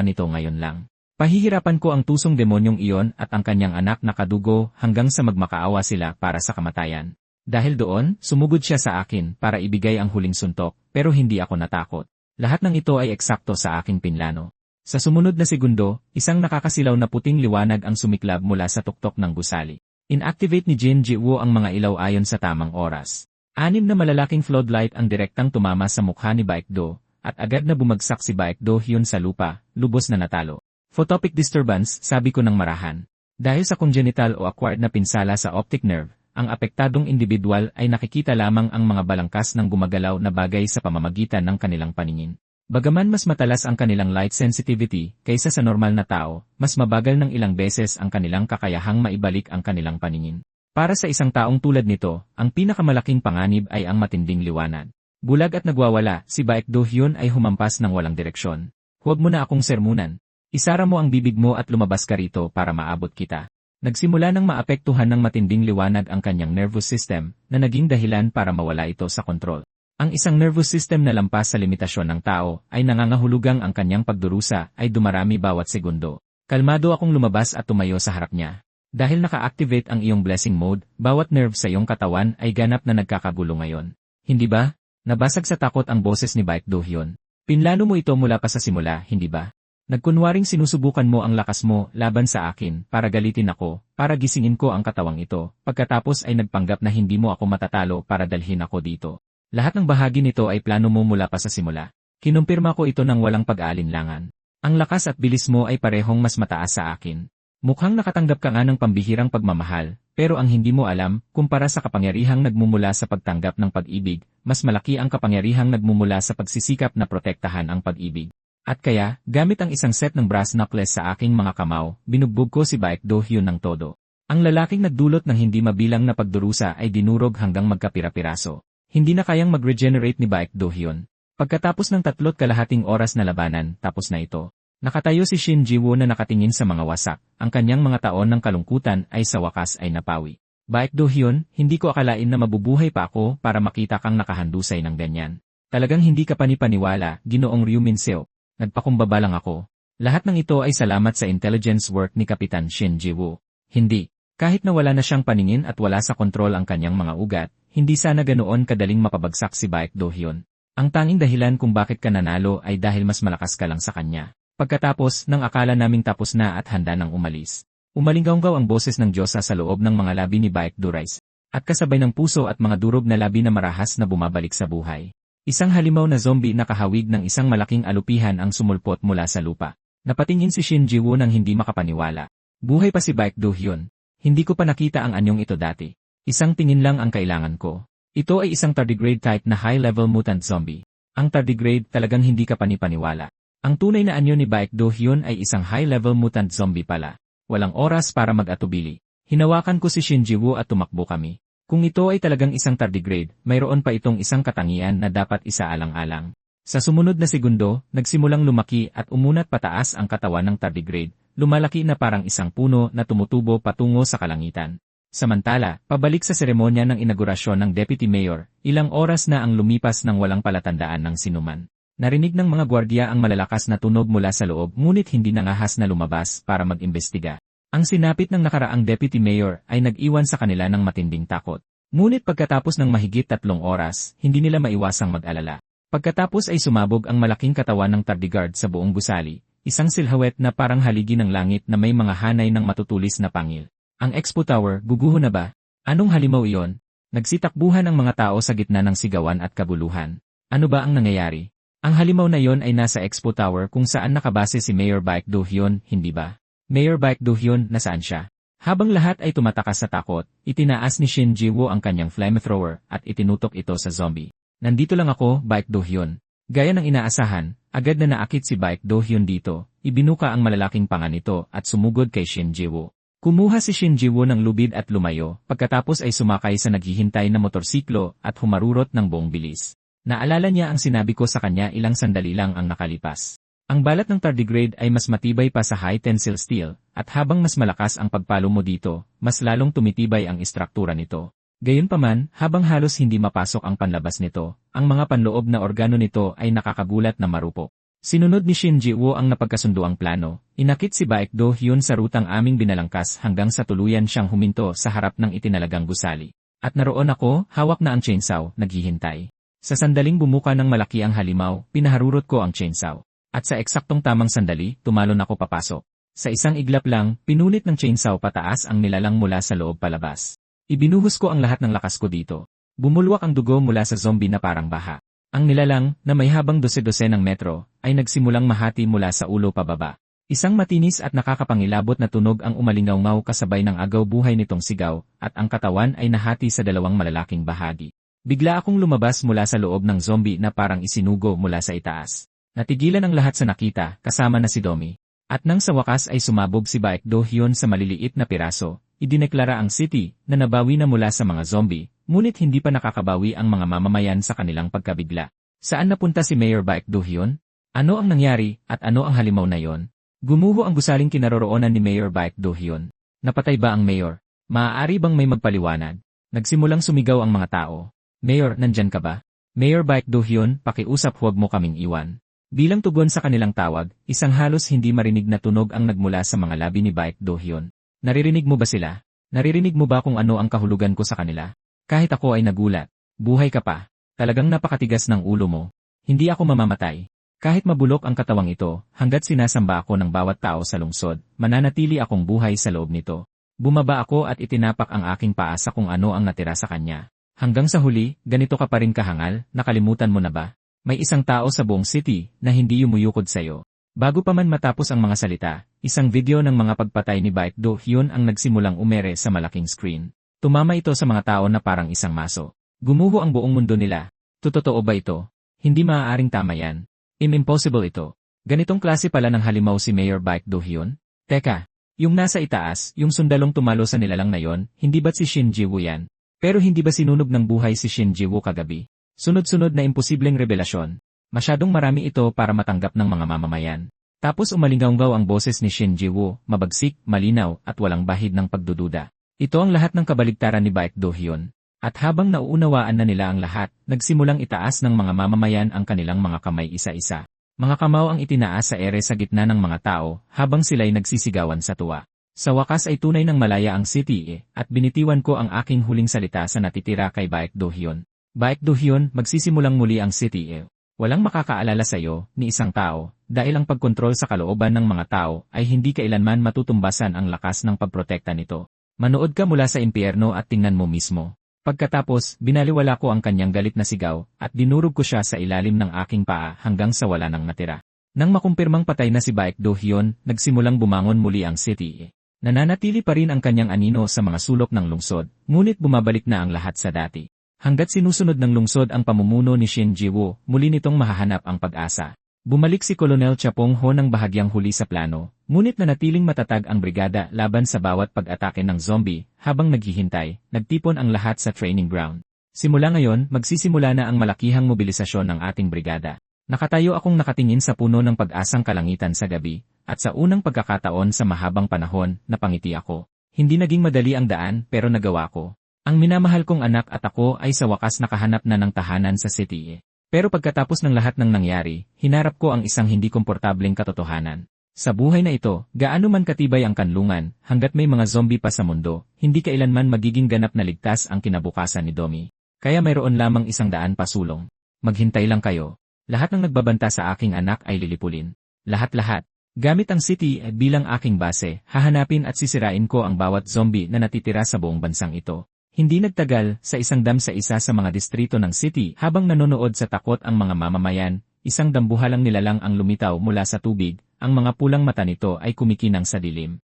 nito ngayon lang. Pahihirapan ko ang tusong demonyong iyon at ang kanyang anak na kadugo hanggang sa magmakaawa sila para sa kamatayan. Dahil doon, sumugod siya sa akin para ibigay ang huling suntok, pero hindi ako natakot. Lahat ng ito ay eksakto sa aking pinlano. Sa sumunod na segundo, isang nakakasilaw na puting liwanag ang sumiklab mula sa tuktok ng gusali. Inactivate ni Jin Ji-woo ang mga ilaw ayon sa tamang oras. Anim na malalaking floodlight ang direktang tumama sa mukha ni Baekdo, at agad na bumagsak si Baekdo Hyun sa lupa, lubos na natalo. Photopic disturbance, sabi ko ng marahan. Dahil sa congenital o acquired na pinsala sa optic nerve, ang apektadong individual ay nakikita lamang ang mga balangkas ng gumagalaw na bagay sa pamamagitan ng kanilang paningin. Bagaman mas matalas ang kanilang light sensitivity kaysa sa normal na tao, mas mabagal ng ilang beses ang kanilang kakayahang maibalik ang kanilang paningin. Para sa isang taong tulad nito, ang pinakamalaking panganib ay ang matinding liwanag. Bulag at nagwawala, si Baekdo Hyun ay humampas ng walang direksyon. Huwag mo na akong sermunan. Isara mo ang bibig mo at lumabas ka rito para maabot kita. Nagsimula ng maapektuhan ng matinding liwanag ang kanyang nervous system na naging dahilan para mawala ito sa kontrol. Ang isang nervous system na lampas sa limitasyon ng tao ay nangangahulugang ang kanyang pagdurusa ay dumarami bawat segundo. Kalmado akong lumabas at tumayo sa harap niya. Dahil naka-activate ang iyong blessing mode, bawat nerve sa iyong katawan ay ganap na nagkakagulo ngayon. Hindi ba? Nabasag sa takot ang boses ni Baekdo Hyun. Pinlano mo ito mula pa sa simula, hindi ba? Nagkunwaring sinusubukan mo ang lakas mo laban sa akin para galitin ako, para gisingin ko ang katawang ito, pagkatapos ay nagpanggap na hindi mo ako matatalo para dalhin ako dito. Lahat ng bahagi nito ay plano mo mula pa sa simula. Kinumpirma ko ito ng walang pag-aalinlangan. Ang lakas at bilis mo ay parehong mas mataas sa akin. Mukhang nakatanggap ka nga ng pambihirang pagmamahal, pero ang hindi mo alam, kumpara sa kapangyarihang nagmumula sa pagtanggap ng pag-ibig, mas malaki ang kapangyarihang nagmumula sa pagsisikap na protektahan ang pag-ibig. At kaya, gamit ang isang set ng brass knuckles sa aking mga kamao, binugbog ko si Baekdo Hyun ng todo. Ang lalaking nagdulot ng hindi mabilang na pagdurusa ay dinurog hanggang magkapira-piraso. Hindi na kayang mag-regenerate ni Baekdo Hyun. Pagkatapos ng 3.5 oras na labanan, tapos na ito. Nakatayo si Shin Ji-woo na nakatingin sa mga wasak, ang kanyang mga taon ng kalungkutan ay sa wakas ay napawi. Baekdo Hyun, hindi ko akalain na mabubuhay pa ako para makita kang nakahandusay ng ganyan. Talagang hindi ka panipaniwala, Ginoong Ryu Min-seo. Nagpakumbaba lang ako. Lahat ng ito ay salamat sa intelligence work ni Kapitan Shin Ji-woo. Hindi. Kahit na wala na siyang paningin at wala sa kontrol ang kanyang mga ugat, hindi sana ganoon kadaling mapabagsak si Baekdo Hyun. Ang tanging dahilan kung bakit ka nanalo ay dahil mas malakas ka lang sa kanya. Pagkatapos, nang akala naming tapos na at handa nang umalis. Umalinggaw ang boses ng Diyosa sa loob ng mga labi ni Baekdo Rise, at kasabay ng puso at mga durog na labi na marahas na bumabalik sa buhay. Isang halimaw na zombie na kahawig ng isang malaking alupihan ang sumulpot mula sa lupa. Napatingin si Shin Ji-woo nang hindi makapaniwala. Buhay pa si Baekdo Hyun. Hindi ko pa nakita ang anyong ito dati. Isang tingin lang ang kailangan ko. Ito ay isang tardigrade type na high-level mutant zombie. Ang tardigrade talagang hindi ka panipaniwala. Ang tunay na anyo ni Baekdo Hyun ay isang high-level mutant zombie pala. Walang oras para mag-atubili. Hinawakan ko si Shin Ji-woo at tumakbo kami. Kung ito ay talagang isang tardigrade, mayroon pa itong isang katangian na dapat isaalang-alang. Sa sumunod na segundo, nagsimulang lumaki at umunat pataas ang katawan ng tardigrade, lumalaki na parang isang puno na tumutubo patungo sa kalangitan. Samantala, pabalik sa seremonya ng inaugurasyon ng Deputy Mayor, ilang oras na ang lumipas nang walang palatandaan ng sinuman. Narinig ng mga gwardiya ang malalakas na tunog mula sa loob ngunit hindi nangahas na lumabas para mag-imbestiga. Ang sinapit ng nakaraang Deputy Mayor ay nag-iwan sa kanila ng matinding takot. Ngunit pagkatapos ng mahigit 3 oras, hindi nila maiwasang mag-alala. Pagkatapos ay sumabog ang malaking katawan ng tardigrade sa buong gusali, isang silhouette na parang haligi ng langit na may mga hanay ng matutulis na pangil. Ang Expo Tower, guguho na ba? Anong halimaw iyon? Nagsitakbuhan ang mga tao sa gitna ng sigawan at kabuluhan. Ano ba ang nangyayari? Ang halimaw na yon ay nasa Expo Tower kung saan nakabase si Mayor Baekdo Hyun, hindi ba? Mayor Baekdo Hyun, nasaan siya? Habang lahat ay tumatakas sa takot, itinaas ni Shin Ji-woo ang kanyang flamethrower at itinutok ito sa zombie. Nandito lang ako, Baekdo Hyun. Gaya ng inaasahan, agad na naakit si Baekdo Hyun dito, ibinuka ang malalaking panga nito at sumugod kay Shin Ji-woo. Kumuha si Shin Ji-woo ng lubid at lumayo, pagkatapos ay sumakay sa naghihintay na motorsiklo at humarurot ng buong bilis. Naalala niya ang sinabi ko sa kanya ilang sandali lang ang nakalipas. Ang balat ng tardigrade ay mas matibay pa sa high tensile steel, at habang mas malakas ang pagpalo mo dito, mas lalong tumitibay ang istruktura nito. Gayunpaman, habang halos hindi mapasok ang panlabas nito, ang mga panloob na organo nito ay nakakagulat na marupok. Sinunod ni Shin Ji-woo ang napagkasunduang plano, inakit si Baekdo Hyun sa rutang aming binalangkas hanggang sa tuluyan siyang huminto sa harap ng itinalagang gusali. At naroon ako, hawak na ang chainsaw, naghihintay. Sa sandaling bumuka ng malaki ang halimaw, pinaharurot ko ang chainsaw. At sa eksaktong tamang sandali, tumalon ako papasok. Sa isang iglap lang, pinunit ng chainsaw pataas ang nilalang mula sa loob palabas. Ibinuhos ko ang lahat ng lakas ko dito. Bumulwak ang dugo mula sa zombie na parang baha. Ang nilalang, na may habang dose-dose ng metro, ay nagsimulang mahati mula sa ulo pababa. Isang matinis at nakakapangilabot na tunog ang umalingaw-ngaw kasabay ng agaw buhay nitong sigaw, at ang katawan ay nahati sa dalawang malalaking bahagi. Bigla akong lumabas mula sa loob ng zombie na parang isinugo mula sa itaas. Natigilan ang lahat sa nakita, kasama na si Domi. At nang sa wakas ay sumabog si Baek Do-hyun sa maliliit na piraso, idineklara ang city na nabawi na mula sa mga zombie, ngunit hindi pa nakakabawi ang mga mamamayan sa kanilang pagkabigla. Saan napunta si Mayor Baek Do-hyun? Ano ang nangyari, at ano ang halimaw na yon? Gumuho ang gusaling kinaroroonan ni Mayor Baek Do-hyun. Napatay ba ang mayor? Maaari bang may magpaliwanag? Nagsimulang sumigaw ang mga tao. Mayor, nandyan ka ba? Mayor Baek Do-hyun, pakiusap, huwag mo kaming iwan. Bilang tugon sa kanilang tawag, isang halos hindi marinig na tunog ang nagmula sa mga labi ni Baek Do-hyun. Naririnig mo ba sila? Naririnig mo ba kung ano ang kahulugan ko sa kanila? Kahit ako ay nagulat. Buhay ka pa. Talagang napakatigas ng ulo mo. Hindi ako mamamatay. Kahit mabulok ang katawang ito, hanggat sinasamba ako ng bawat tao sa lungsod, mananatili akong buhay sa loob nito. Bumaba ako at itinapak ang aking paa sa kung ano ang natira sa kanya. Hanggang sa huli, ganito ka pa rin kahangal, nakalimutan mo na ba? May isang tao sa buong city na hindi yumuyukod sa'yo. Bago pa man matapos ang mga salita, isang video ng mga pagpatay ni Baek Do-hyun ang nagsimulang umere sa malaking screen. Tumama ito sa mga tao na parang isang maso. Gumuho ang buong mundo nila. Totoo ba ito? Hindi maaaring tama yan. Impossible ito. Ganitong klase pala ng halimaw si Mayor Baek Do-hyun? Teka, yung nasa itaas, yung sundalong tumalo sa nilalang na yon, hindi ba't si Shin Ji-woo yan? Pero hindi ba sinunog ng buhay si Shin Ji-woo kagabi? Sunod-sunod na imposibleng revelasyon. Masyadong marami ito para matanggap ng mga mamamayan. Tapos umalingaw-ngaw ang boses ni Shin Ji-woo, mabagsik, malinaw, at walang bahid ng pagdududa. Ito ang lahat ng kabaligtaran ni Baek Do-hyun. At habang nauunawaan na nila ang lahat, nagsimulang itaas ng mga mamamayan ang kanilang mga kamay isa-isa. Mga kamao ang itinaas sa ere sa gitna ng mga tao, habang sila'y nagsisigawan sa tuwa. Sa wakas ay tunay ng malaya ang city at binitiwan ko ang aking huling salita sa natitira kay Baek Do-hyun. Baek Do-hyun, magsisimulang muli ang city. Walang makakaalala sa iyo, ni isang tao, dahil ang pagkontrol sa kalooban ng mga tao ay hindi kailanman matutumbasan ang lakas ng pagprotekta nito. Manood ka mula sa impyerno at tingnan mo mismo. Pagkatapos, binaliwala ko ang kanyang galit na sigaw, at dinurog ko siya sa ilalim ng aking paa hanggang sa wala nang natira. Nang makumpirmang patay na si Baek Do-hyun, nagsimulang bumangon muli ang city. Nananatili pa rin ang kanyang anino sa mga sulok ng lungsod, ngunit bumabalik na ang lahat sa dati. Hanggat sinusunod ng lungsod ang pamumuno ni Shin Ji-woo, muli nitong mahahanap ang pag-asa. Bumalik si Colonel Chapong Ho ng bahagyang huli sa plano, ngunit nanatiling matatag ang brigada laban sa bawat pag-atake ng zombie. Habang naghihintay, nagtipon ang lahat sa training ground. Simula ngayon, magsisimula na ang malakihang mobilisasyon ng ating brigada. Nakatayo akong nakatingin sa puno ng pag-asang kalangitan sa gabi, at sa unang pagkakataon sa mahabang panahon, napangiti ako. Hindi naging madali ang daan, pero nagawa ko. Ang minamahal kong anak at ako ay sa wakas nakahanap na ng tahanan sa city. Pero pagkatapos ng lahat ng nangyari, hinarap ko ang isang hindi komportableng katotohanan. Sa buhay na ito, gaano man katibay ang kanlungan, hanggat may mga zombie pa sa mundo, hindi kailanman magiging ganap na ligtas ang kinabukasan ni Domi. Kaya mayroon lamang 100 pasulong. Maghintay lang kayo. Lahat ng nagbabanta sa aking anak ay lilipulin. Lahat-lahat. Gamit ang city bilang aking base, hahanapin at sisirain ko ang bawat zombie na natitira sa buong bansang ito. Hindi nagtagal, sa isang dam sa isa sa mga distrito ng city, habang nanonood sa takot ang mga mamamayan, isang dambuhalang nilalang ang lumitaw mula sa tubig, ang mga pulang mata nito ay kumikinang sa dilim.